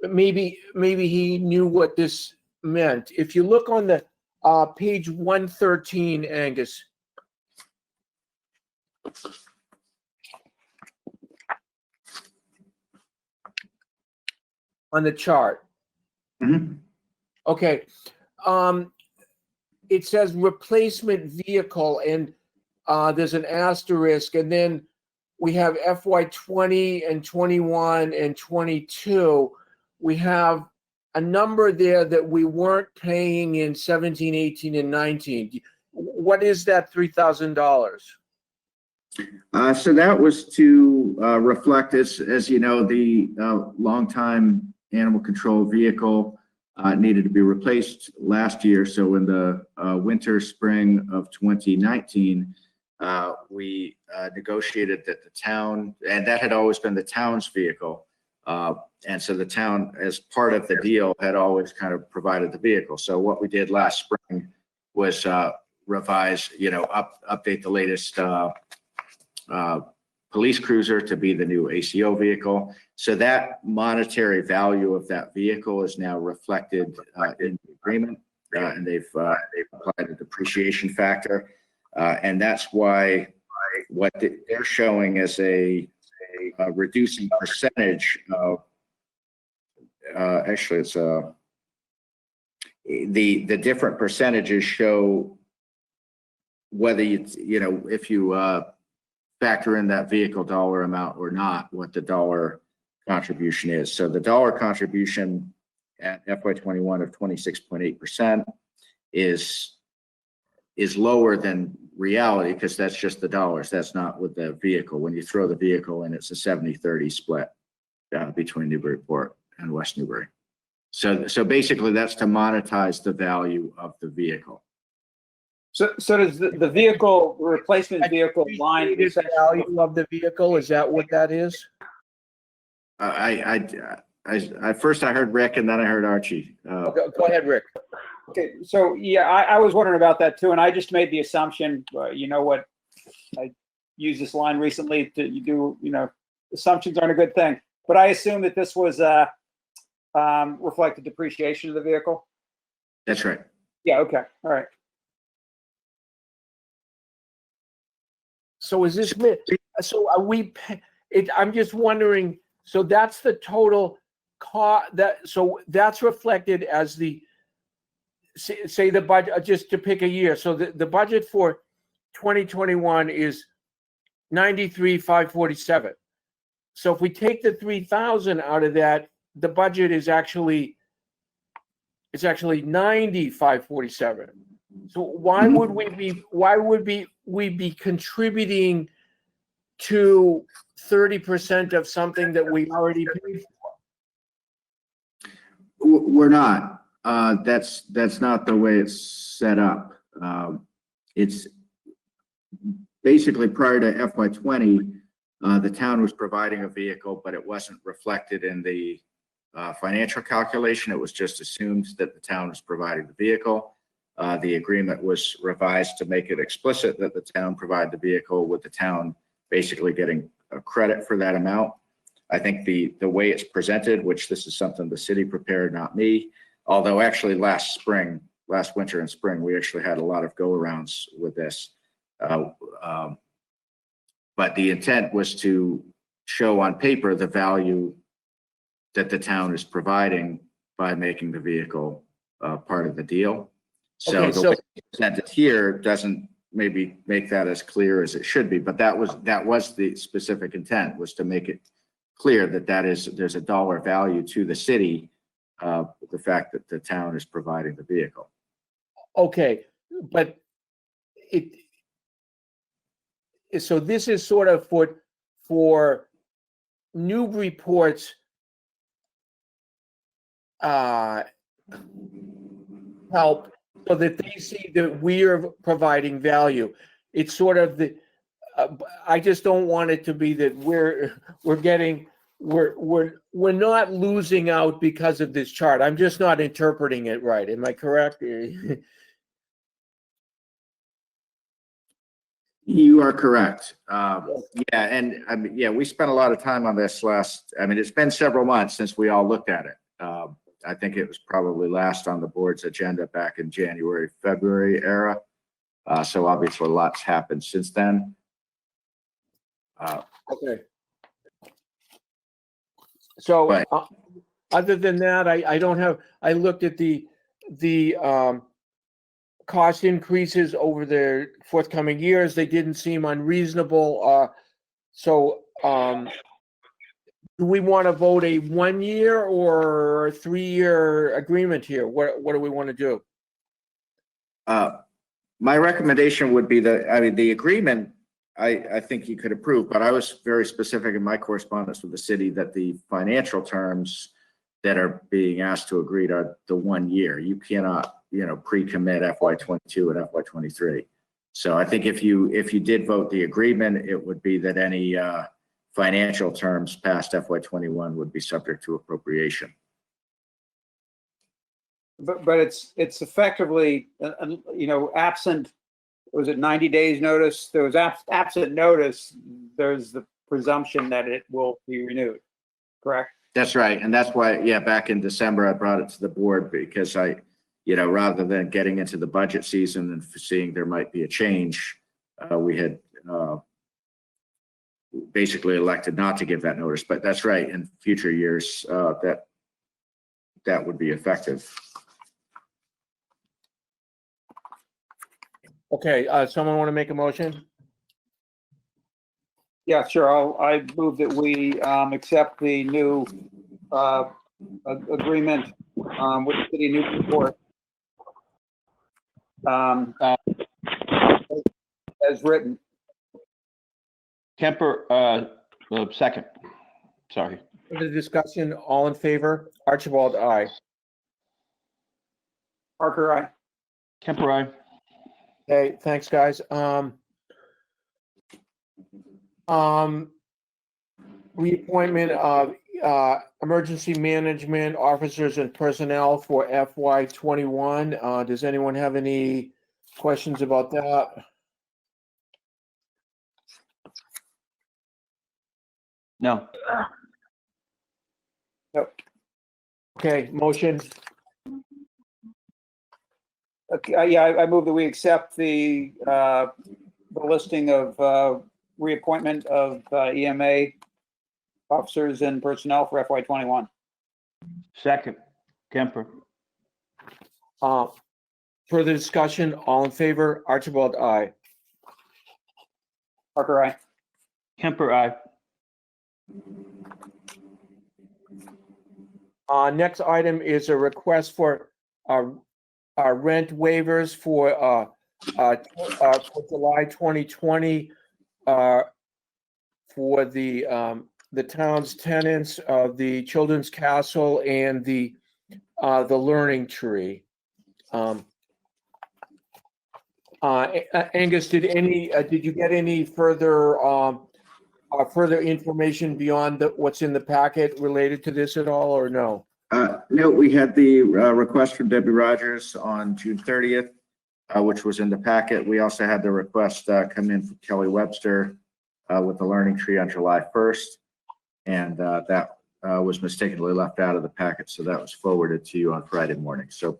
maybe he knew what this meant. If you look on the page 113, Angus, on the chart. Mm-hmm. Okay. It says replacement vehicle, and there's an asterisk, and then we have FY20 and 21 and 22. We have a number there that we weren't paying in 17, 18, and 19. What is that $3,000? So that was to reflect, as you know, the longtime animal control vehicle needed to be replaced last year. So in the winter, spring of 2019, we negotiated that the town, and that had always been the town's vehicle. And so the town, as part of the deal, had always kind of provided the vehicle. So what we did last spring was revise, update the latest police cruiser to be the new ACO vehicle. So that monetary value of that vehicle is now reflected in the agreement, and they've applied a depreciation factor, and that's why what they're showing as a reducing percentage of actually it's the different percentages show whether if you factor in that vehicle dollar amount or not, what the dollar contribution is. So the dollar contribution at FY21 of 26.8% is lower than reality, because that's just the dollars. That's not with the vehicle. When you throw the vehicle in, it's a 70-30 split between Newburyport and West Newbury. So basically that's to monetize the value of the vehicle. So does the vehicle, replacement vehicle line? The value of the vehicle, is that what that is? I first I heard Rick, and then I heard Archie. Go ahead, Rick. Okay, so yeah, I was wondering about that too, and I just made the assumption, what, I used this line recently assumptions aren't a good thing, but I assume that this was reflected depreciation of the vehicle. That's right. Yeah, okay, all right. So is this, so are we, I'm just wondering, so that's the total cost, so that's reflected as the, say the budget, just to pick a year. So the budget for 2021 is 93,547. So if we take the 3,000 out of that, the budget is actually, it's actually 90,547. So why would we be contributing to 30% of something that we already paid for? We're not. That's not the way it's set up. It's basically prior to FY20, the town was providing a vehicle, but it wasn't reflected in the financial calculation. It was just assumed that the town was providing the vehicle. The agreement was revised to make it explicit that the town provide the vehicle, with the town basically getting a credit for that amount. I think the way it's presented, which this is something the city prepared, not me, although actually last winter and spring, we actually had a lot of go-arounds with this. But the intent was to show on paper the value that the town is providing by making the vehicle part of the deal. So Okay, the way it's presented here doesn't maybe make that as clear as it should be, but that was the specific intent, was to make it clear that there's a dollar value to the city, the fact that the town is providing the vehicle. Okay, but so this is sort of for Newburyport's help, so that they see that we're providing value. It's sort of the, I just don't want it to be that we're not losing out because of this chart. I'm just not interpreting it right. Am I correct? You are correct. Yeah, and I mean, yeah, we spent a lot of time on this it's been several months since we all looked at it. I think it was probably last on the board's agenda back in January, February era. So obviously a lot's happened since then. Okay. So Right. other than that, I looked at the cost increases over the forthcoming years. They didn't seem unreasonable. So do we want to vote a 1 year or 3 year agreement here? What do we want to do? My recommendation would be that, the agreement, I think you could approve, but I was very specific in my correspondence with the city that the financial terms that are being asked to agree are the 1 year. You cannot, pre-commit FY22 and FY23. So I think if you did vote the agreement, it would be that any financial terms past FY21 would be subject to appropriation. But it's effectively, absent, was it 90 days notice? There was absent notice, there's the presumption that it will be renewed, correct? That's right. And that's why, back in December, I brought it to the board because rather than getting into the budget season and seeing there might be a change, we had basically elected not to give that notice. But that's right. In future years, that would be effective. Okay, someone want to make a motion? Yeah, sure. I move that we accept the new agreement with the city of Newburyport as written. Kemper, second. Sorry. For the discussion, all in favor? Archibald, aye. Parker, aye. Kemper, aye. Okay, thanks, guys. Reappointment of emergency management officers and personnel for FY21. Does anyone have any questions about that? No. Okay, motion. Okay, I move that we accept the listing of reappointment of EMA officers and personnel for FY21. Second. Kemper. Further discussion, all in favor? Archibald, aye. Parker, aye. Kemper, aye. Next item is a request for rent waivers for July 2020 for the town's tenants of the Children's Castle and the Learning Tree. Angus, did you get any further information beyond what's in the packet related to this at all, or no? No, we had the request from Debbie Rogers on June 30th. which was in the packet. We also had the request come in from Kelly Webster with the Learning Tree on July 1st. And that was mistakenly left out of the packet, so that was forwarded to you on Friday morning. So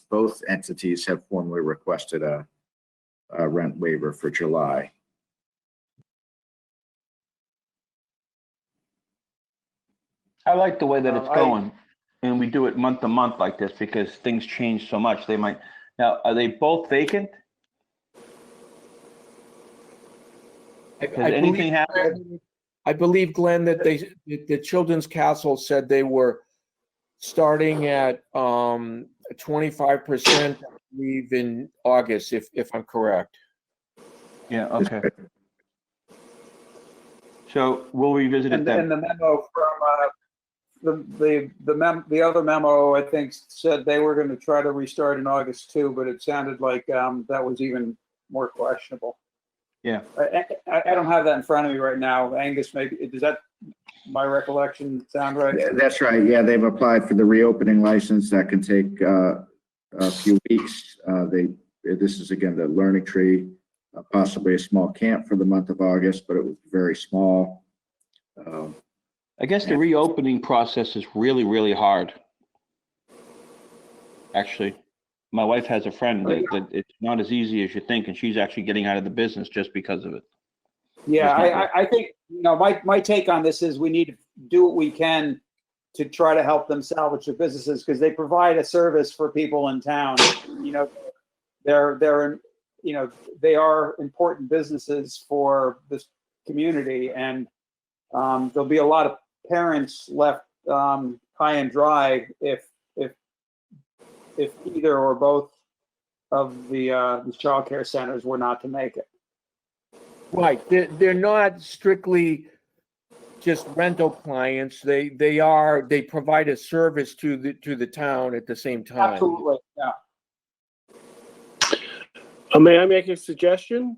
both entities have formally requested a rent waiver for July. I like the way that it's going, and we do it month to month like this because things change so much. They might, now, are they both vacant? Has anything happened? I believe, Glenn, that the Children's Castle said they were starting at 25%, I believe, in August, if I'm correct. Yeah, okay. So we'll revisit it And then. the memo from the other memo, I think, said they were going to try to restart in August too, but it sounded like that was even more questionable. Yeah. I don't have that in front of me right now. Angus, maybe, does that, my recollection sound right? Yeah, that's right. Yeah, they've applied for the reopening license. That can take a few weeks. This is, again, the Learning Tree, possibly a small camp for the month of August, but it was very small. I guess the reopening process is really, really hard. Actually, my wife has a friend that it's not as easy as you think, and she's actually getting out of the business just because of it. Yeah, I think, my take on this is we need to do what we can to try to help them salvage their businesses because they provide a service for people in town. They're they are important businesses for this community, and there'll be a lot of parents left high and dry if either or both of the child care centers were not to make it. Right. They're not strictly just rental clients. They provide a service to the town at the same time. Absolutely, yeah. May I make a suggestion?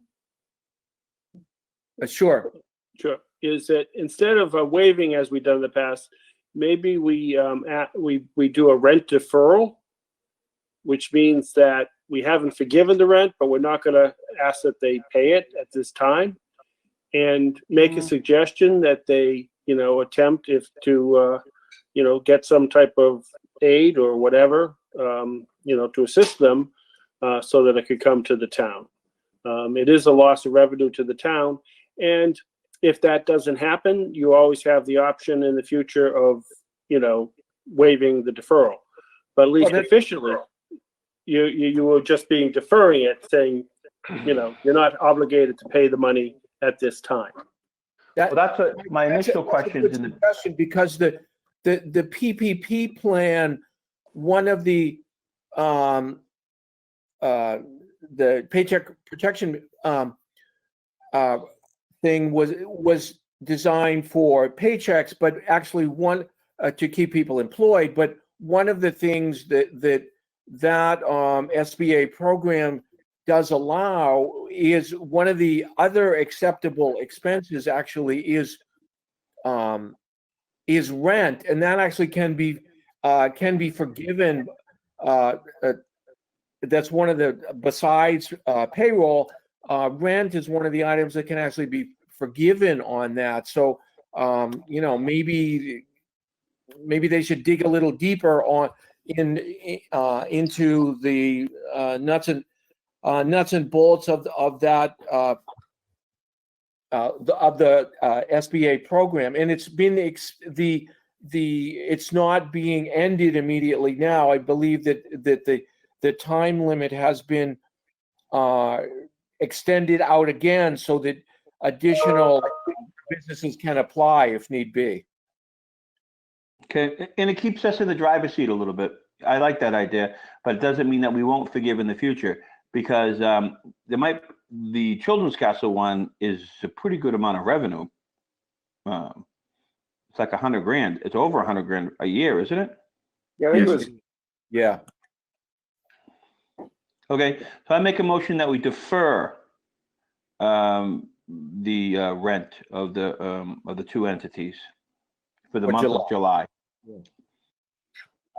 Sure. Sure. Is that instead of waiving as we've done in the past, maybe we do a rent deferral, which means that we haven't forgiven the rent, but we're not going to ask that they pay it at this time, and make a suggestion that they, attempt to get some type of aid or whatever, to assist them, so that it could come to the town. It is a loss of revenue to the town, and if that doesn't happen, you always have the option in the future of, waiving the deferral. But at least officially, you were just deferring it, saying, you're not obligated to pay the money at this time. Well, that's my initial question. Because the PPP plan, one of the Paycheck Protection thing was designed for paychecks, but actually one to keep people employed. But one of the things that SBA program does allow is one of the other acceptable expenses actually is rent, and that actually can be forgiven. That's one of the, besides payroll, rent is one of the items that can actually be forgiven on that. So maybe they should dig a little deeper into the nuts and bolts of that of the SBA program, and it's been it's not being ended immediately now. I believe that the time limit has been extended out again so that additional businesses can apply if need be. Okay, and it keeps us in the driver's seat a little bit. I like that idea, but it doesn't mean that we won't forgive in the future, because the Children's Castle one is a pretty good amount of revenue. It's like $100,000. It's over $100,000 a year, isn't it? Yeah, it was. Yeah. Okay, so I make a motion that we defer the rent of the two entities for the month of July.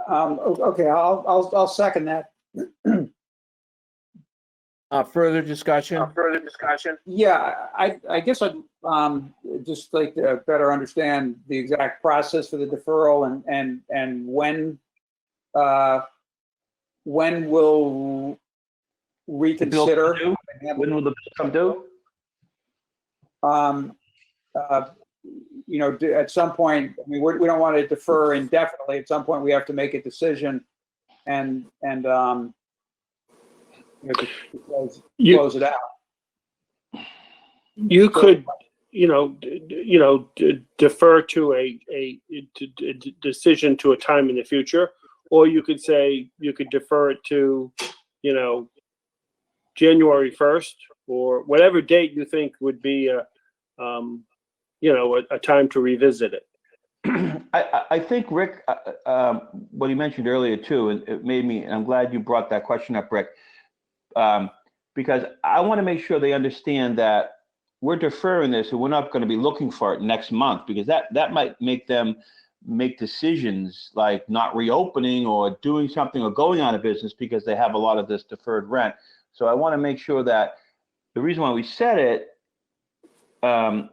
Okay, I'll second that. Further discussion? Yeah, I guess I'd just like to better understand the exact process for the deferral and when we'll reconsider. When will the bill come due? You know, at some point, I mean, we don't want to defer indefinitely. At some point, we have to make a decision and you know, to close it out. You could, defer to a decision to a time in the future, or you could say you could defer it to, January 1st, or whatever date you think would be a time to revisit it. I think, Rick, what he mentioned earlier too, and it made me, and I'm glad you brought that question up, Rick, because I want to make sure they understand that we're deferring this and we're not going to be looking for it next month, because that might make them make decisions like not reopening or doing something or going out of business because they have a lot of this deferred rent. So I want to make sure that the reason why we said it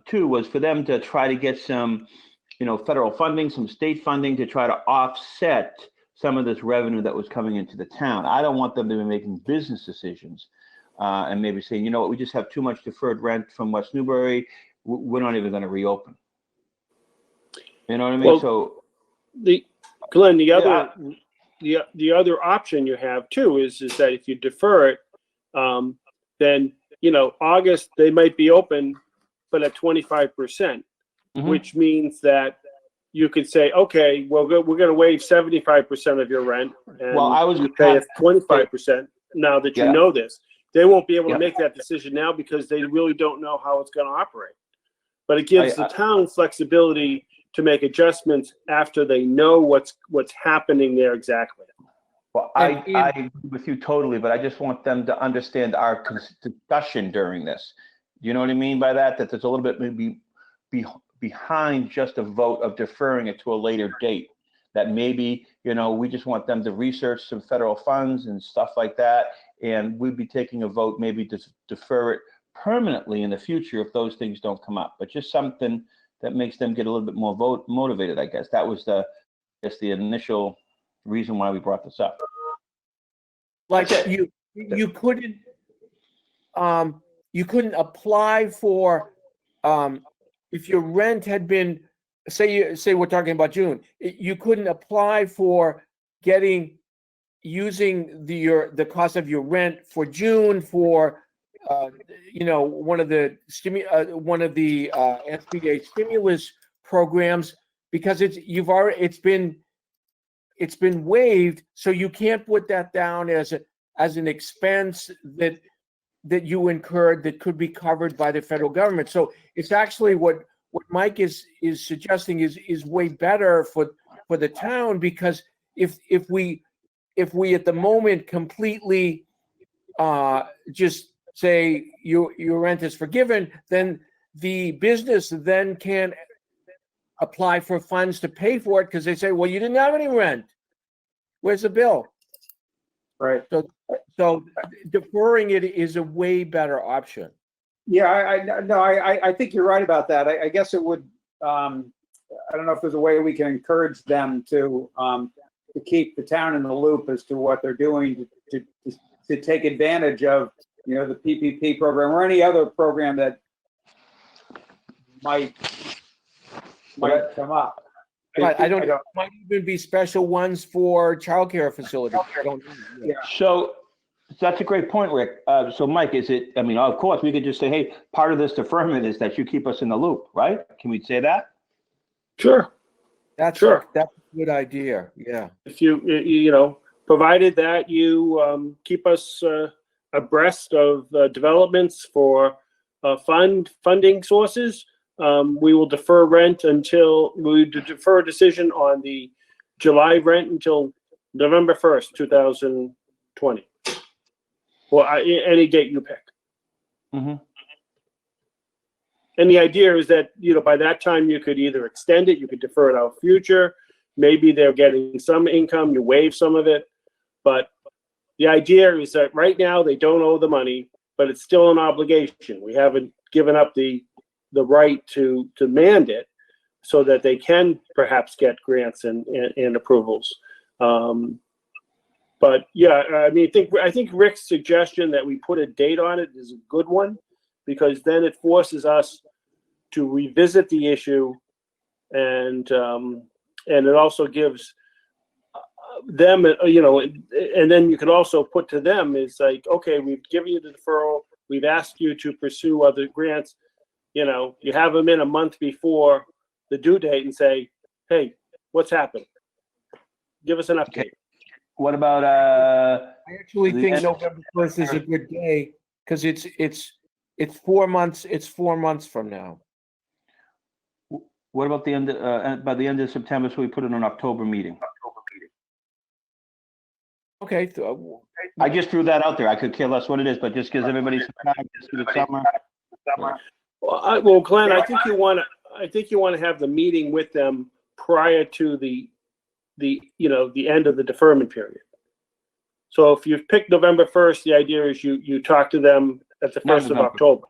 too was for them to try to get some, federal funding, some state funding to try to offset some of this revenue that was coming into the town. I don't want them to be making business decisions and maybe saying, you know what, we just have too much deferred rent from West Newbury. We're not even going to reopen. You know what I mean? Well, So, Glenn, the other option you have too is that if you defer it, then August they might be open, but at 25%, which means that you could say, okay, well, we're going to waive 75% of your rent, and you pay us 25%. Now that you know this, they won't be able to make that decision now because they really don't know how it's going to operate. But it gives the town flexibility to make adjustments after they know what's happening there exactly. well, I agree with you totally, but I just want them to understand our discussion during this. You know what I mean by that? That there's a little bit maybe behind just a vote of deferring it to a later date. That maybe, we just want them to research some federal funds and stuff like that. And we'd be taking a vote maybe to defer it permanently in the future if those things don't come up. But just something that makes them get a little bit more motivated, I guess. That was the initial reason why we brought this up. Like you couldn't apply for, if your rent had been, say we're talking about June, you couldn't apply for using the cost of your rent for June for one of the SBA stimulus programs, because it's been waived, so you can't put that down as an expense that you incurred that could be covered by the federal government. So it's actually what Mike is suggesting is way better for the town, because if we at the moment completely just say your rent is forgiven, then the business then can apply for funds to pay for it, because they say, well, you didn't have any rent. Where's the bill? Right. So deferring it is a way better option. Yeah, I think you're right about that. I guess it would, I don't know if there's a way we can encourage them to keep the town in the loop as to what they're doing to take advantage of, the PPP program or any other program that might come up. But I don't. Might even be special ones for childcare facilities. Yeah. So that's a great point, Rick. So Mike, of course we could just say, hey, part of this deferment is that you keep us in the loop, right? Can we say that? Sure. That's a good idea. Yeah. If you provided that you keep us abreast of developments for funding sources, we will defer rent until we defer a decision on the July rent until November 1st, 2020. Well, any date you pick. Mm-hmm. And the idea is that, by that time you could either extend it, you could defer it out future. Maybe they're getting some income, you waive some of it. But the idea is that right now they don't owe the money. but it's still an obligation. We haven't given up the right to demand it so that they can perhaps get grants and approvals. But yeah, I mean, I think Rick's suggestion that we put a date on it is a good one, because then it forces us to revisit the issue, and it also gives them, and then you can also put to them is like, okay, we've given you the deferral, we've asked you to pursue other grants. You have them in a month before the due date and say, hey, what's happened? Give us an update. Okay. What about, I actually The think end- November 1st is a good day, because it's 4 months, it's 4 months from now. what about the end, by the end of September, so we put it on an October meeting? Okay, I just threw that out there. I could care less what it is, but just gives everybody some time to through the summer. Well, Glenn, I think you want to have the meeting with them prior to the end of the deferment period. So if you've picked November 1st, the idea is you talk to them at the 1st of November. October.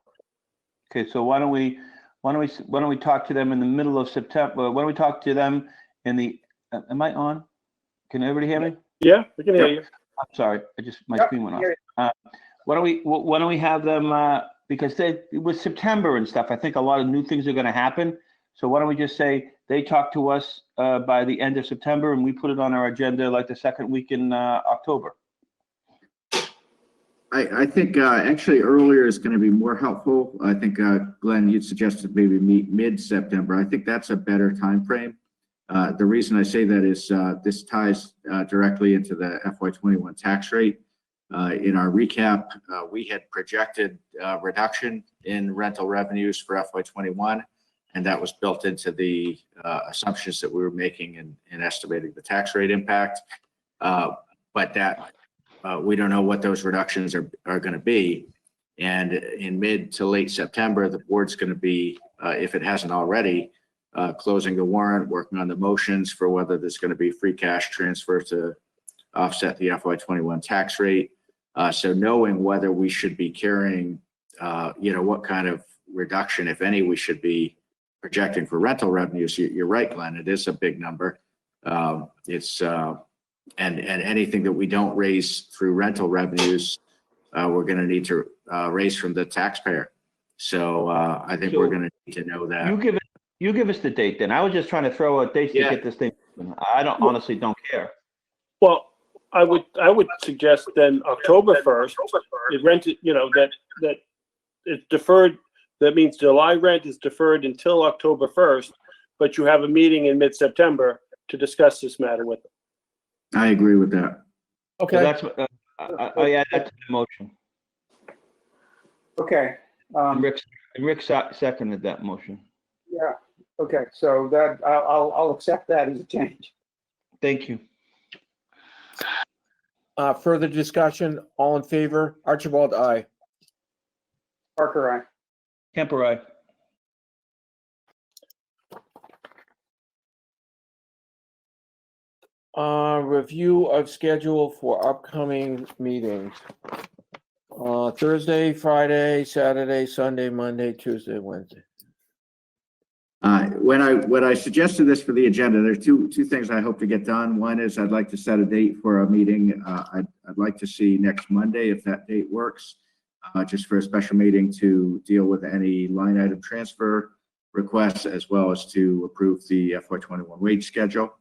Okay, so why don't we talk to them in the middle of September? Why don't we talk to them in the, am I on? Can everybody hear me? Yeah, we can hear you. I'm sorry, my screen went off. Why don't we have them, because with September and stuff, I think a lot of new things are gonna happen. So why don't we just say, they talk to us by the end of September, and we put it on our agenda like the second week in October. I think actually earlier is going to be more helpful. I think Glenn, you'd suggested maybe meet mid-September. I think that's a better time frame. The reason I say that is this ties directly into the FY21 tax rate. In our recap, we had projected reduction in rental revenues for FY21, and that was built into the assumptions that we were making in estimating the tax rate impact. But that we don't know what those reductions are going to be. And in mid to late September, the board's going to be, if it hasn't already, closing the warrant, working on the motions for whether there's going to be free cash transfer to offset the FY21 tax rate. So knowing whether we should be carrying, what kind of reduction, if any, we should be projecting for rental revenues. You're right, Glenn, it is a big number. And anything that we don't raise through rental revenues, we're going to need to raise from the taxpayer. So I think we're going to need to know that. You give us the date then. I was just trying to throw out dates to get this thing. I honestly don't care. Well, I would suggest then October 1st, it rented, that it's deferred. That means July rent is deferred until October 1st, but you have a meeting in mid-September to discuss this matter with them. I agree with that. okay. So that's what, I add that to the motion. Okay. And Rick seconded that motion. Yeah. Okay. So that I'll accept that as a change. Thank you. Further discussion, all in favor? Archibald, aye. Parker, aye. Kemper, aye. Review of schedule for upcoming meetings. Thursday, Friday, Saturday, Sunday, Monday, Tuesday, Wednesday. When I suggested this for the agenda, there's two things I hope to get done. One is I'd like to set a date for a meeting. I'd like to see next Monday, if that date works, just for a special meeting to deal with any line item transfer requests, as well as to approve the FY21 wage schedule.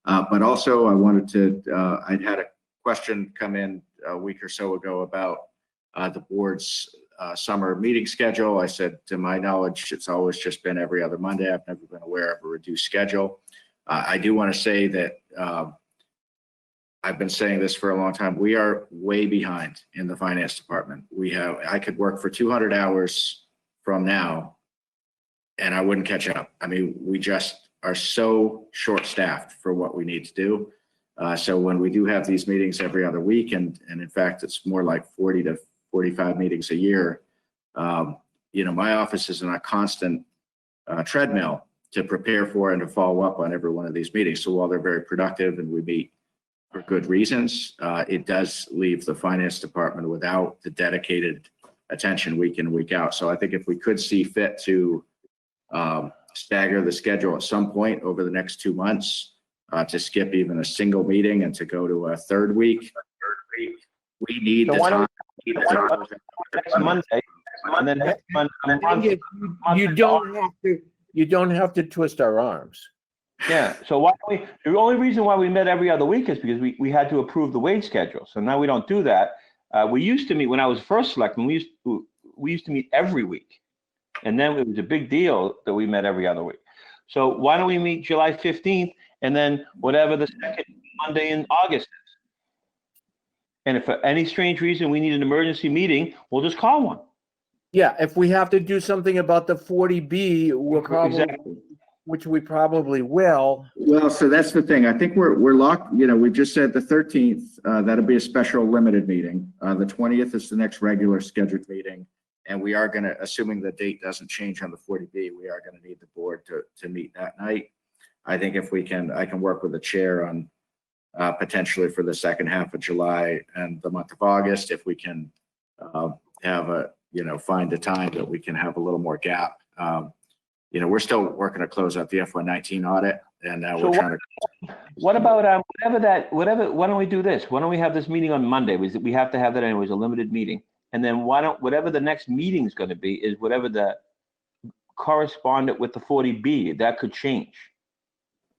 But also I wanted to, I'd had a question come in a week or so ago about the board's summer meeting schedule. I said, to my knowledge, it's always just been every other Monday. I've never been aware of a reduced schedule. I do want to say that I've been saying this for a long time. We are way behind in the finance department. I could work for 200 hours from now and I wouldn't catch up. I mean, we just are so short-staffed for what we need to do. So when we do have these meetings every other week, and in fact, it's more like 40 to 45 meetings a year, my office is in a constant treadmill to prepare for and to follow up on every one of these meetings. So while they're very productive and we meet for good reasons, it does leave the finance department without the dedicated attention week in, week out. So I think if we could see fit to stagger the schedule at some point over the next 2 months, to skip even a single meeting and to go to a third week, we need So the why don't time. next Monday, and then next Monday, Angus, you don't have to twist our arms. yeah, so why don't we, the only reason why we met every other week is because we had to approve the wage schedule. So now we don't do that. We used to meet, when I was first selectman, we used to meet every week. And then it was a big deal that we met every other week. So why don't we meet July 15th and then whatever the second Monday in August is? And if for any strange reason we need an emergency meeting, we'll just call one. Yeah, if we have to do something about the 40B, we'll probably, Exactly. which we probably will. Well, so that's the thing. I think we're locked, we've just said the 13th, that'll be a special limited meeting. The 20th is the next regular scheduled meeting. And we are going to, assuming the date doesn't change on the 40B, we are going to need the board to meet that night. I think if we can, I can work with the chair on potentially for the second half of July and the month of August, if we can have a, find a time that we can have a little more gap. We're still working to close out the FY19 audit, and now we're trying to. What about, why don't we do this? Why don't we have this meeting on Monday? We have to have that anyways, a limited meeting. And then whatever the next meeting is going to be is whatever the correspondent with the 40B, that could change.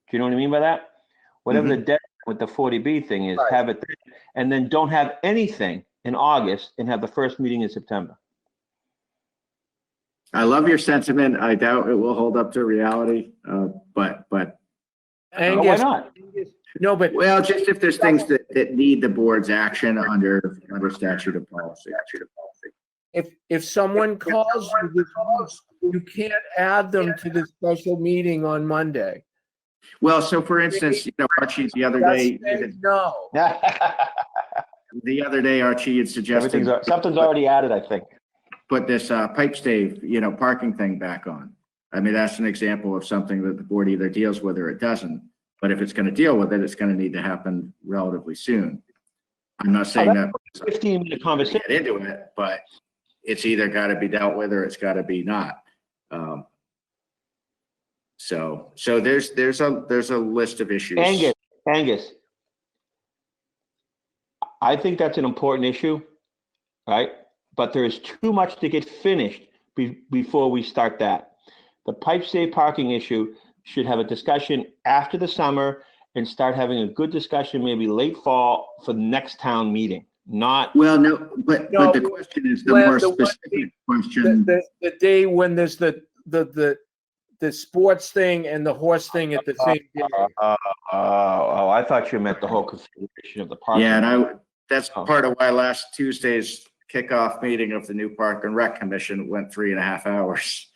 Do you know what I mean by that? Whatever the deadline with the 40B thing is, have it there, and then don't have anything in August and have the first meeting in September. I love your sentiment. I doubt it will hold up to reality, but. Why Angus, not? no, but Well, just if there's things that need the board's action under statute of policy. if someone calls you this week, you can't add them to the special meeting on Monday. Well, so for instance, Archie, the other day, No. Archie had suggested Something's already added, I think. put this pipe stave, parking thing back on. I mean, that's an example of something that the board either deals with or it doesn't. But if it's going to deal with it, it's going to need to happen relatively soon. I'm not saying that 15-minute conversation. get into it, but it's either got to be dealt with or it's got to be not. So there's a list of issues. Angus, I think that's an important issue, right? But there is too much to get finished before we start that. The pipe stave parking issue should have a discussion after the summer and start having a good discussion, maybe late fall for the next town meeting, not. Well, no, but the question is the more specific question. The day when there's the sports thing and the horse thing at the same day. I thought you meant the whole configuration of the parking. Yeah, and that's part of why last Tuesday's kickoff meeting of the new Park and Rec Commission went 3.5 hours.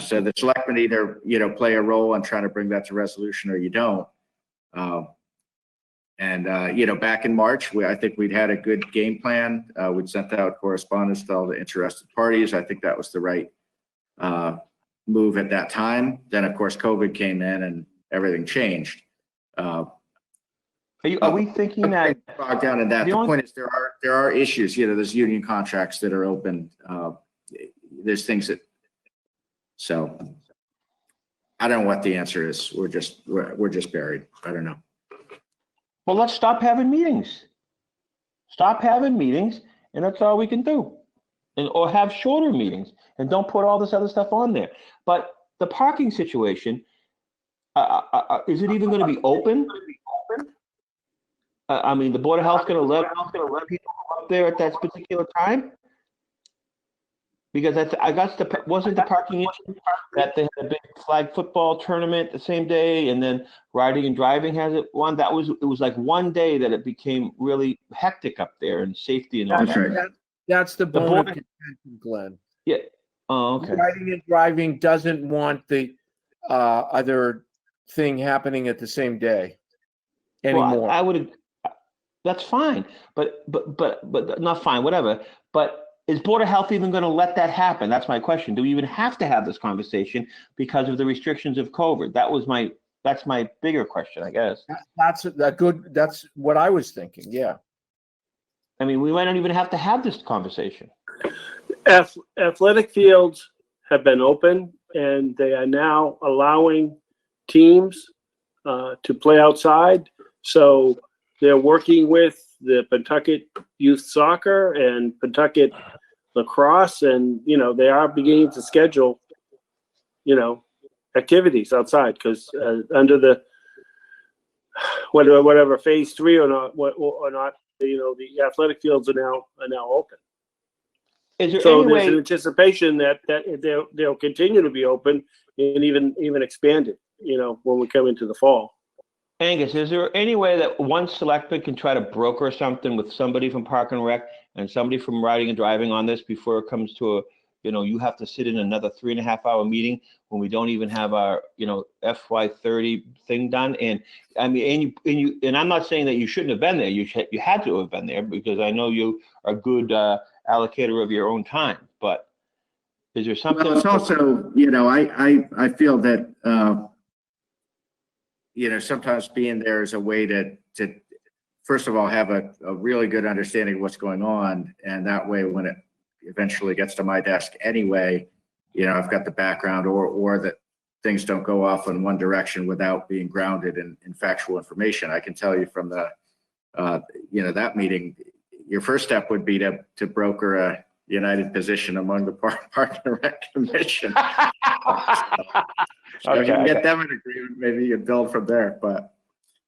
So the selectmen either, play a role in trying to bring that to resolution or you don't. Back in March, I think we'd had a good game plan. We'd sent out correspondence to all the interested parties. I think that was the right move at that time. Then, of course, COVID came in and everything changed. Are we thinking that? Bogged down in that. The point is there are issues. There's union contracts that are open. There's things that. So I don't know what the answer is. We're just buried. I don't know. Well, let's stop having meetings. Stop having meetings, and that's all we can do. Or have shorter meetings, and don't put all this other stuff on there. But the parking situation, is it even going to be open? I mean, the Board of Health's going to let people up there at that particular time? Because I guess wasn't the parking issue that they had a big flag football tournament the same day, and then riding and driving has it one. It was like one day that it became really hectic up there, and safety and all That's that. right. That's the bone of contention, Glenn. Yeah. Oh, okay. Riding and driving doesn't want the other thing happening at the same day anymore. Well, I would. That's fine, but not fine, whatever. But is Board of Health even going to let that happen? That's my question. Do we even have to have this conversation because of the restrictions of COVID? That's my bigger question, I guess. That's what I was thinking. Yeah. I mean, we might not even have to have this conversation. Athletic fields have been open, and they are now allowing teams to play outside. So they're working with the Pentucket Youth Soccer and Pentucket Lacrosse, and, you know, they are beginning to schedule, you know, activities outside, because under the whatever phase 3 or not, you know, the athletic fields are now open. Is there So any there's an way, anticipation that they'll continue to be open and even expanded, you know, when we come into the fall. Angus, is there any way that one selectman can try to broker something with somebody from Park and Rec and somebody from riding and driving on this before it comes to a, you know, you have to sit in another 3.5-hour meeting when we don't even have our, you know, FY30 thing done? And I mean, and I'm not saying that you shouldn't have been there. You had to have been there, because I know you are a good allocator of your own time. But is there something? Well, it's also, you know, I feel that, you know, sometimes being there is a way to first of all, have a really good understanding of what's going on. And that way, when it eventually gets to my desk anyway, you know, I've got the background, or that things don't go off in one direction without being grounded in factual information. I can tell you from the, you know, that meeting, your first step would be to broker a united position among the Park and Rec Commission. So if you can get them in agreement, maybe you can build from there, but.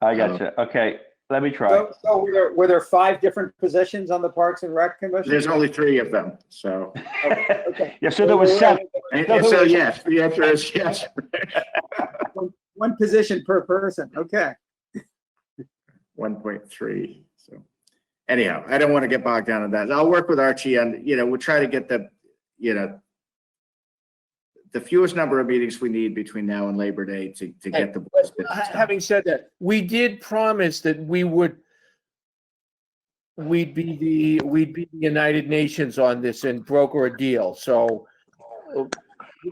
I got you. Okay, let me try. So were there 5 different positions on the Parks and Rec Commission? There's only 3 of them, so. Okay. Yeah, so there was 7. And so yes, the answer is yes. One position per person, okay. 1.3, so. Anyhow, I don't want to get bogged down in that. I'll work with Archie and, you know, we'll try to get the, you know, the fewest number of meetings we need between now and Labor Day to get the. Having said that, we did promise that we'd be the United Nations on this and broker a deal. So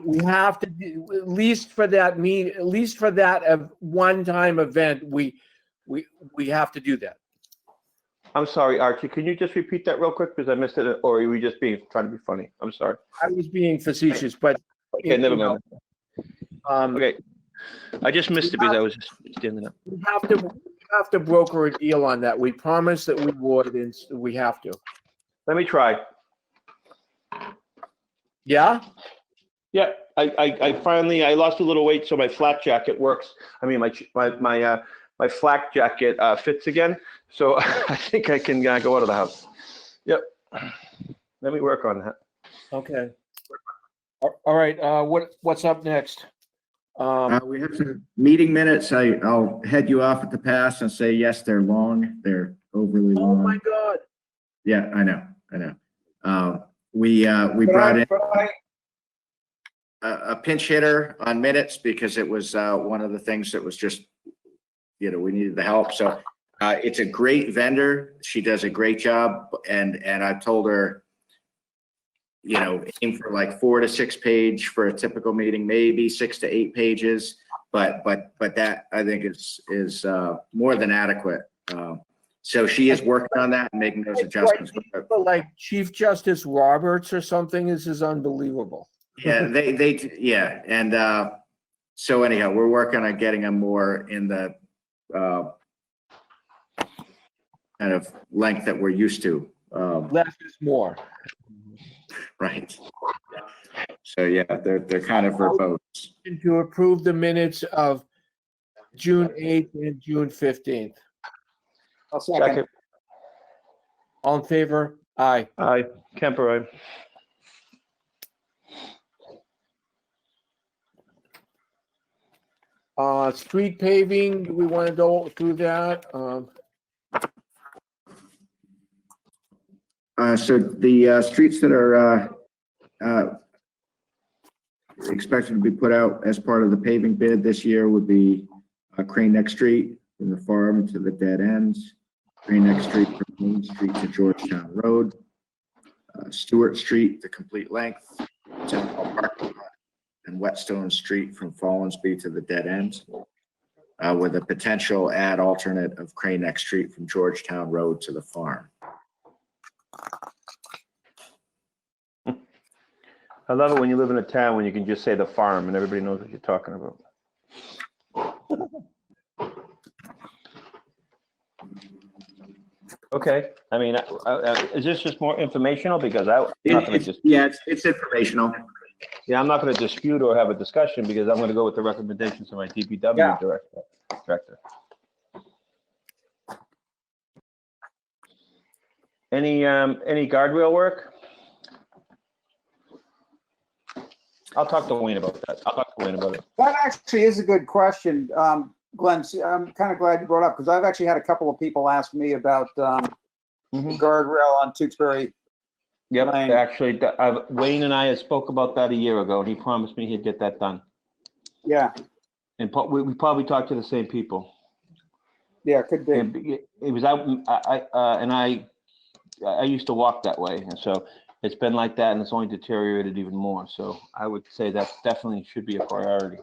we have to, at least for that one-time event, we have to do that. I'm sorry, Archie, can you just repeat that real quick, because I missed it, or are we just trying to be funny? I'm sorry. I was being facetious, but Okay, never mind. um, Okay, I just missed it because I was just standing up. we have to broker a deal on that. We promised that we would, and we have to. Let me try. Yeah? Yeah, I finally, I lost a little weight, so my flak jacket works. I mean, my flak jacket fits again, so I think I can go out of the house. Yep. Let me work on that. Okay. All right, what's up next? We have some meeting minutes. I'll head you off at the pass and say, yes, they're long. They're overly long. Oh my God. Yeah, I know. We brought in a pinch hitter on minutes because it was one of the things that was just, you know, we needed the help. So it's a great vendor. She does a great job. And I told her, you know, aim for like 4 to 6 page for a typical meeting, maybe 6 to 8 pages. But that I think is more than adequate. So she is working on that and making those adjustments. Like Chief Justice Roberts or something, this is unbelievable. Yeah, yeah. And so anyhow, we're working on getting them more in the kind of length that we're used to. Less is more. Right. So yeah, they're kind of verbose. To approve the minutes of June 8th and June 15th. I'll second. All in favor? Aye. Aye, Kemper, aye. Street paving, do we want to go through that? So the streets that are expected to be put out as part of the paving bid this year would be Crane Neck Street from the farm to the dead ends, Crane Neck Street from Main Street to Georgetown Road, Stewart Street, the complete length, Central Parking Lot, and Whetstone Street from Fallensby to the dead ends, with a potential add alternate of Crane Neck Street from Georgetown Road to the farm. love it when you live in a town when you can just say the farm and everybody knows what you're talking about. Okay, I mean, is this just more informational? Because I'm not gonna just, Yeah, it's informational. yeah, I'm not gonna dispute or have a discussion because I'm gonna go with the recommendations of my DPW Yeah. director. Any guardrail work? I'll talk to Wayne about that. That actually is a good question, Glenn. I'm kind of glad you brought it up because I've actually had a couple of people ask me about the guardrail on Tewksbury. Yep, Lane. actually, Wayne and I had spoke about that a year ago, and he promised me he'd get that done. Yeah, And we probably talked to the same people. yeah, could be. And it was out, I used to walk that way, and so it's been like that, and it's only deteriorated even more. So I would say that definitely should be a priority.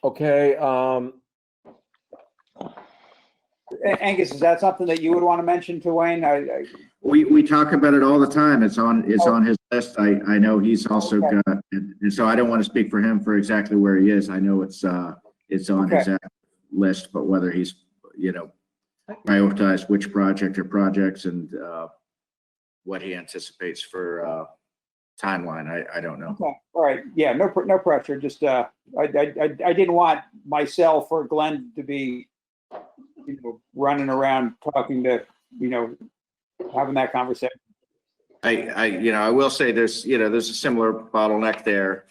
Okay, Angus, is that something that you would want to mention to Wayne? We talk about it all the time. It's on his list. I know he's also Okay. got, and so I don't want to speak for him for exactly where he is. I know it's on his list, but whether he's, prioritized which project or projects and what he anticipates for timeline, I don't know. Okay, all right, yeah, no pressure, just, I didn't want myself or Glenn to be, running around talking to, having that conversation. I will say there's a similar bottleneck there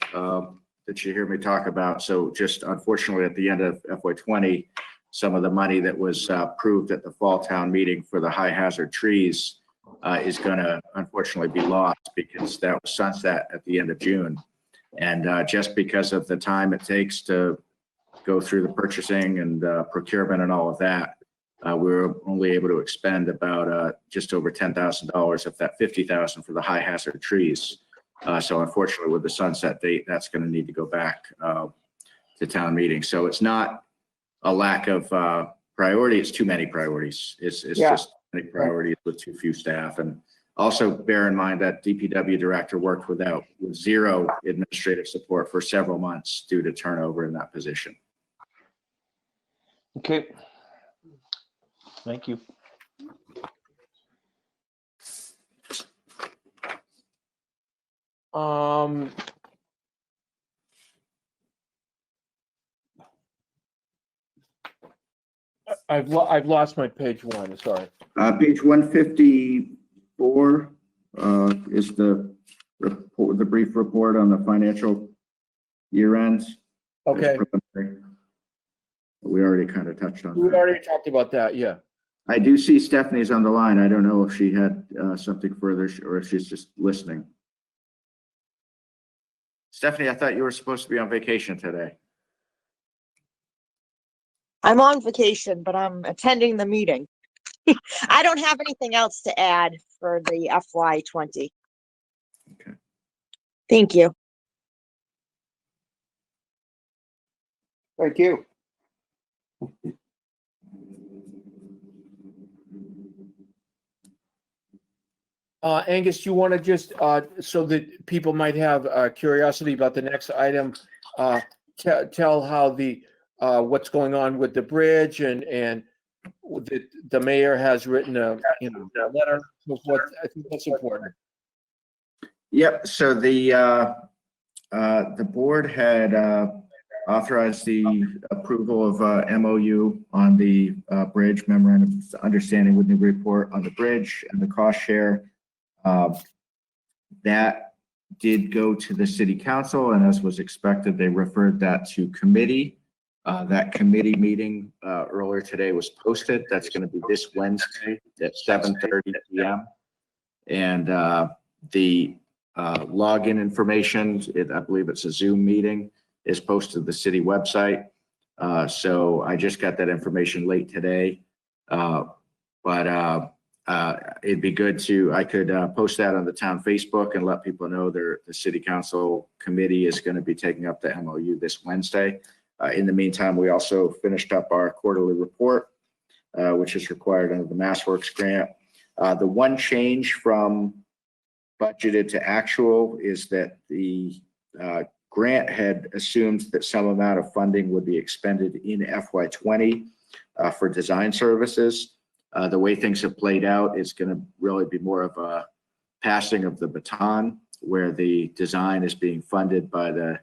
that you hear me talk about. So just unfortunately at the end of FY20, some of the money that was approved at the fall town meeting for the high hazard trees is going to unfortunately be lost because that was sunset at the end of June. And just because of the time it takes to go through the purchasing and procurement and all of that, we were only able to expend about just over $10,000 of that $50,000 for the high hazard trees. So unfortunately with the sunset date, that's going to need to go back to town meeting. So it's not a lack of priority, it's too many priorities. It's just many priorities with too few staff. And also bear in mind that DPW director worked with zero administrative support for several months due to turnover in that position. Okay. Thank you. I've lost my page one, sorry. Page 154 is the report, the brief report on the financial year ends. Okay, We already kind of touched on we that. already talked about that, yeah. I do see Stephanie's on the line. I don't know if she had something further or if she's just listening. Stephanie, I thought you were supposed to be on vacation today. I'm on vacation, but I'm attending the meeting. I don't have anything else to add for the FY20. Okay. Thank you. Thank you. Angus, do you want to just, so that people might have curiosity about the next item, tell how the, what's going on with the bridge and the mayor has written a letter. I think that's important. Yep. So the board had authorized the approval of MOU on the bridge memorandum of understanding with Newbury Port on the bridge and the cost share. That did go to the city council, and as was expected, they referred that to committee. That committee meeting earlier today was posted. That's going to be this Wednesday at 7:30 p.m. And the login information, I believe it's a Zoom meeting, is posted to the city website. So I just got that information late today. It'd be good I could post that on the town Facebook and let people know the city council committee is going to be taking up the MOU this Wednesday. In the meantime, we also finished up our quarterly report which is required under the MassWorks grant. The one change from budgeted to actual is that the grant had assumed that some amount of funding would be expended in FY20 for design services. The way things have played out is going to really be more of a passing of the baton, where the design is being funded by the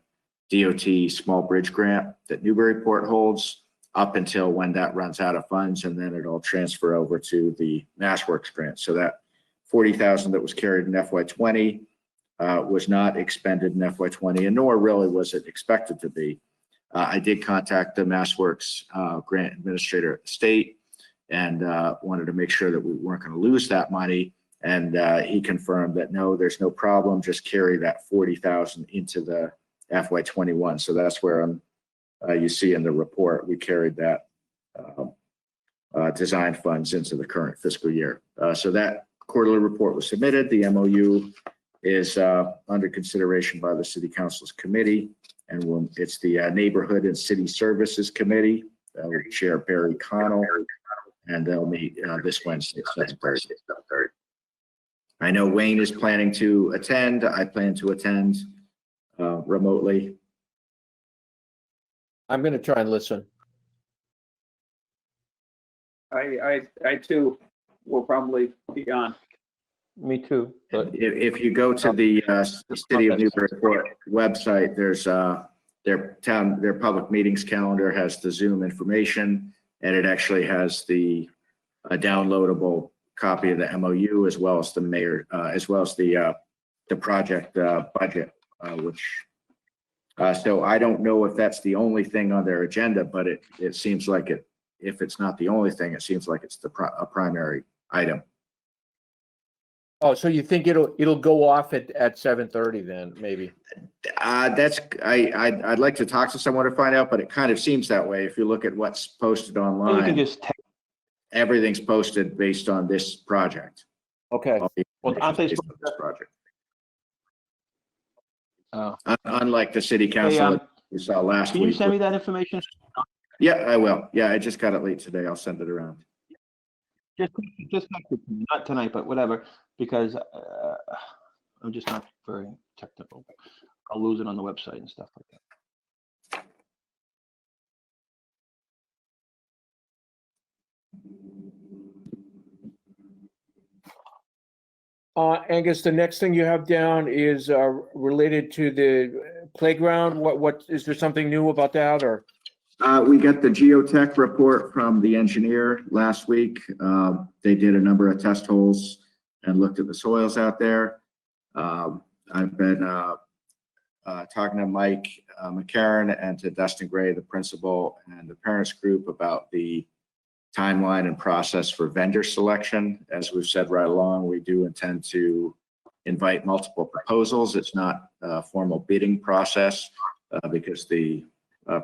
DOT small bridge grant that Newbury Port holds up until when that runs out of funds, and then it'll transfer over to the MassWorks grant. So that 40,000 that was carried in FY20 was not expended in FY20, and nor really was it expected to be. I did contact the MassWorks grant administrator at the state and wanted to make sure that we weren't going to lose that money. And he confirmed that no, there's no problem. Just carry that 40,000 into the FY21. So that's where you see in the report we carried that design funds into the current fiscal year. So that quarterly report was submitted. The MOU is under consideration by the City Council's committee, and it's the Neighborhood and City Services Committee with Chair Barry Connell, and they'll meet this Wednesday at 7:30. I know Wayne is planning to attend. I plan to attend remotely. I'm going to try and listen. I too will probably be on. Me too. But If you go to the City of Newburyport website, there's their public meetings calendar has the Zoom information, and it actually has the downloadable copy of the MOU as well as the mayor, as well as the project budget, which. So I don't know if that's the only thing on their agenda, but it seems like it. If it's not the only thing, it seems like it's a primary item. Oh, so you think it'll go off at 7:30 then, maybe? I'd like to talk to someone to find out, but it kind of seems that way. If you look at what's posted you can online, just everything's posted based on this project. Okay. Well, aren't they Based on this project. Oh. Unlike the city council that we saw last Can you week. send me that information? Yeah, I will. Yeah, I just got it late today. I'll send it around. Just text it to me, not tonight, but whatever, because I'm just not very technical. I'll lose it on the website and stuff like that. Angus, the next thing you have down is related to the playground. What is there something new about that, or? We got the geotech report from the engineer last week. They did a number of test holes and looked at the soils out there. I've been talking to Mike McCarron and to Dustin Gray, the principal, and the parents group about the timeline and process for vendor selection. As we've said right along, we do intend to invite multiple proposals. It's not a formal bidding process because the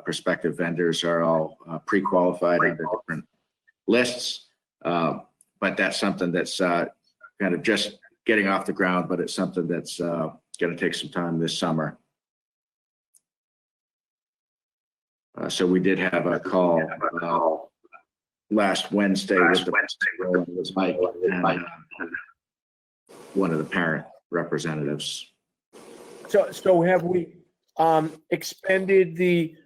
prospective vendors are all pre-qualified under different lists. But that's something that's kind of just getting off the ground, but it's something that's going to take some time this summer. So we did have a call last Wednesday with Mike and one of the parent representatives. So have we expended the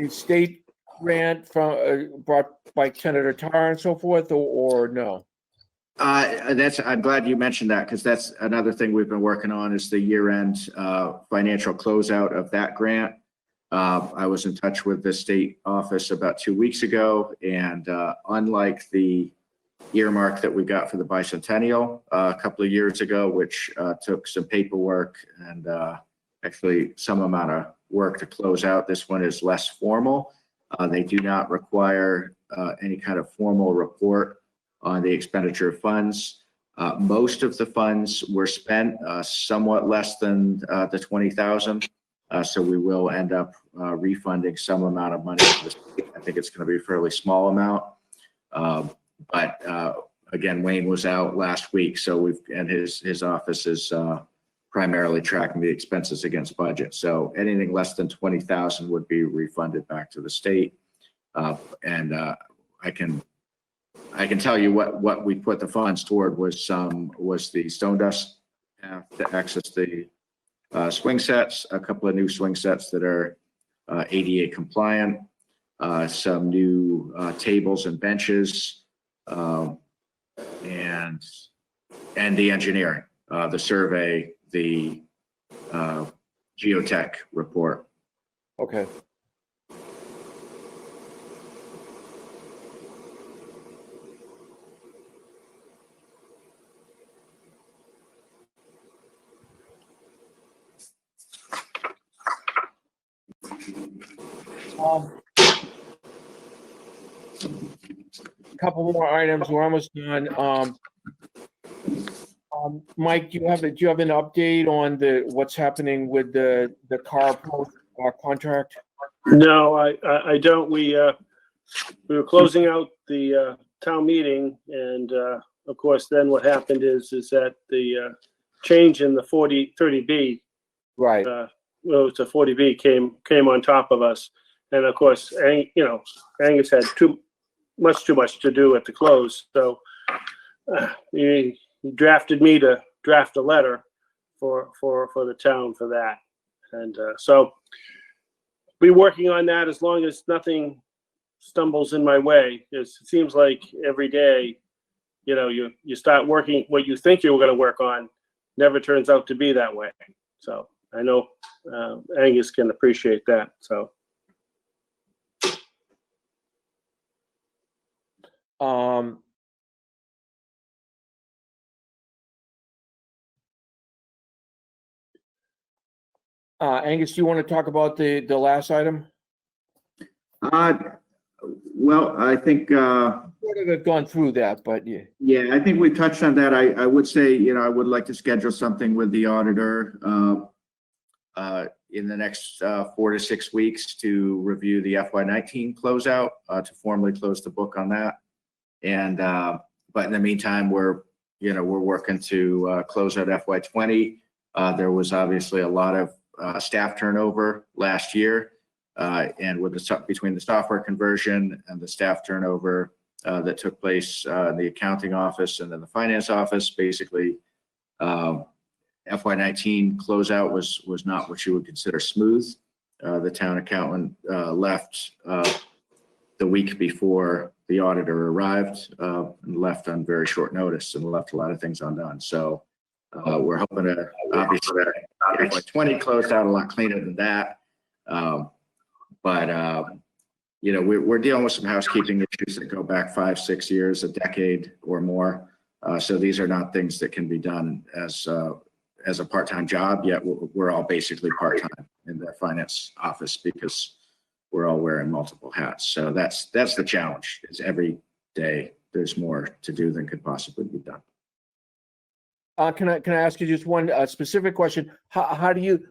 state grant from brought by Senator Tarr and so forth, or no? I'm glad you mentioned that, because that's another thing we've been working on is the year-end financial closeout of that grant. I was in touch with the state office about 2 weeks ago, and unlike the earmark that we got for the bicentennial a couple of years ago, which took some paperwork and actually some amount of work to close out, this one is less formal. They do not require any kind of formal report on the expenditure of funds. Most of the funds were spent, somewhat less than the 20,000. So we will end up refunding some amount of money. I think it's going to be a fairly small amount. But again, Wayne was out last week, so his office is primarily tracking the expenses against budget. So anything less than 20,000 would be refunded back to the state. And I can tell you what we put the funds toward was the stone dust path to access the swing sets, a couple of new swing sets that are ADA compliant, some new tables and benches, and the engineering, the survey, the geotech report. Okay. Couple more items. We're almost done. Mike, do you have an update on what's happening with the car post contract? No, I don't. We were closing out the town meeting, and of course, then what happened is that the change in the 30B, Right. well, it's a 40B came on top of us, and of course, Angus had too much to do at the close, so he drafted me to draft a letter for the town for that, and so be working on that as long as nothing stumbles in my way. It seems like every day, you start working what you think you were going to work on, never turns out to be that way. So I know Angus can appreciate that. So Angus, do you want to talk about the last item? Well, I think Sort of have gone through that, but yeah. yeah, I think we touched on that. I would say, I would like to schedule something with the auditor in the next 4 to 6 weeks to review the FY19 closeout, to formally close the book on that. And but in the meantime, we're working to close out FY20. There was obviously a lot of staff turnover last year, and with between the software conversion and the staff turnover that took place in the accounting office and then the finance office, basically FY19 closeout was not what you would consider smooth. The town accountant left the week before the auditor arrived, and left on very short notice and left a lot of things undone. So we're hoping to obviously FY20 closed out a lot cleaner than that. But we're dealing with some housekeeping issues that go back 5, 6 years, a decade or more. So these are not things that can be done as a part-time job, yet we're all basically part-time in the finance office because we're all wearing multiple hats. So that's the challenge, is every day there's more to do than could possibly be done. Can I ask you just one specific question? How do you,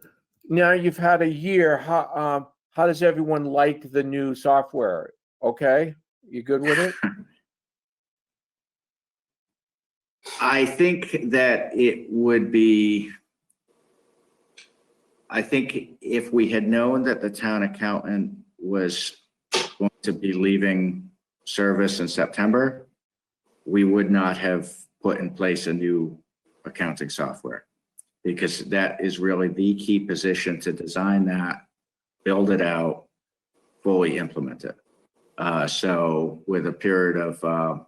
now you've had a year, how does everyone like the new software? Okay, you good with it? I think that it would be, I think if we had known that the town accountant was going to be leaving service in September, we would not have put in place a new accounting software, because that is really the key position to design that, build it out, fully implement it. So with a period of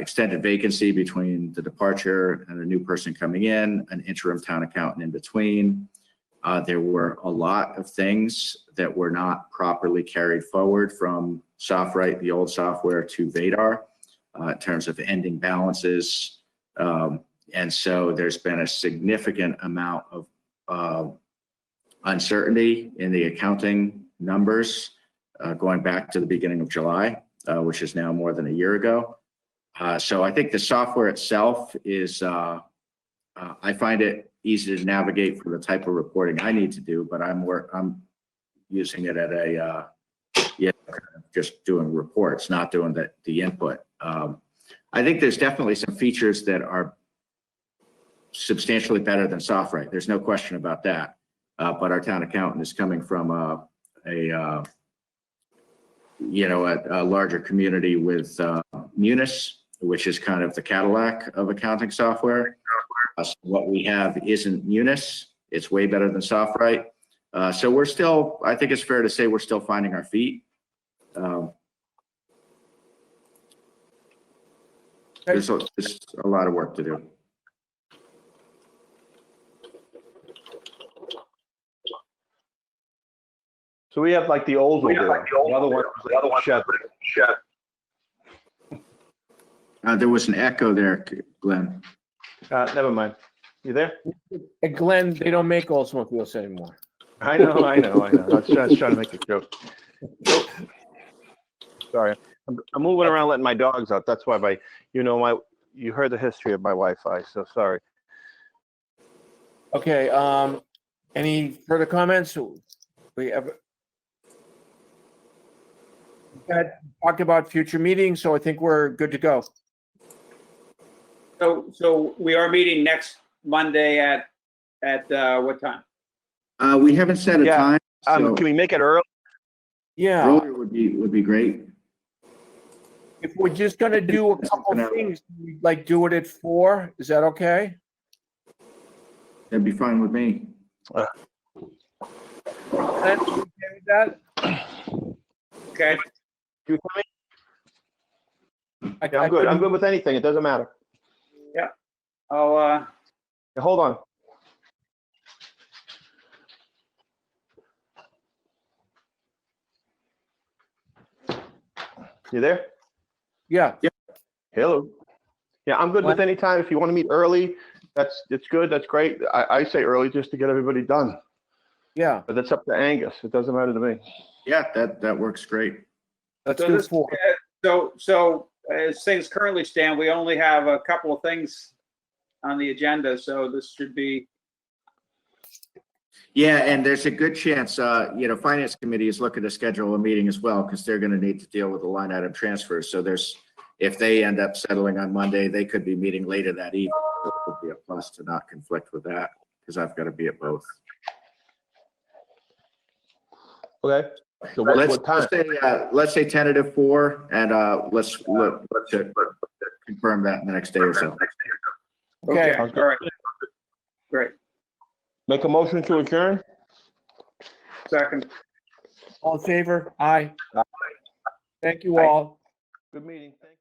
extended vacancy between the departure and a new person coming in, an interim town accountant in between, there were a lot of things that were not properly carried forward from SoftWrite, the old software, to Vadar in terms of ending balances. And so there's been a significant amount of uncertainty in the accounting numbers going back to the beginning of July, which is now more than a year ago. So I think the software itself is, I find it easy to navigate for the type of reporting I need to do, but I'm using it at a, just doing reports, not doing the input. I think there's definitely some features that are substantially better than SoftWrite. There's no question about that. But our town accountant is coming from a larger community with Munis, which is kind of the Cadillac of accounting software. So what we have isn't Munis. It's way better than SoftWrite. So we're still, I think it's fair to say we're still finding our feet. There's a lot of work to do. So we have like the old one. The other one was Chevy. There was an echo there, Glenn. Never mind. You there? And Glenn, they don't make Oldsmobiles anymore. I know. I was trying to make a joke. Sorry, I'm moving around, letting my dogs out. That's why you heard the history of my Wi-Fi. So sorry. Okay, any further comments? We have talked about future meetings, so I think we're good to go. So we are meeting next Monday at what time? We haven't set a time. So Can we make it early? Yeah, earlier would be great. if we're just gonna do a couple things, we'd like do it at 4. Is that okay? That'd be fine with me. Glenn, you okay with that? Okay. You with me? Yeah, I'm good. I'm good with anything. It doesn't matter. I'll Hold on. You there? Yeah. Hello. Yeah, I'm good with any time. If you want to meet early, it's good. That's great. I say early just to get everybody done. Yeah. But that's up to Angus. It doesn't matter to me. Yeah, that works great. Let's So do this- 4. So as things currently stand, we only have a couple of things on the agenda, so this should be. Yeah, and there's a good chance, Finance Committee is looking to schedule a meeting as well, because they're going to need to deal with the line item transfers. So if they end up settling on Monday, they could be meeting later that evening. It would be a plus to not conflict with that, because I've got to be at both. Okay. So what time? Let's say tentative 4, and let's confirm that in the next day or so. Okay. All right. Great. Make a motion to adjourn? Second. All in favor? Aye. Thank you all. Good meeting. Thank you.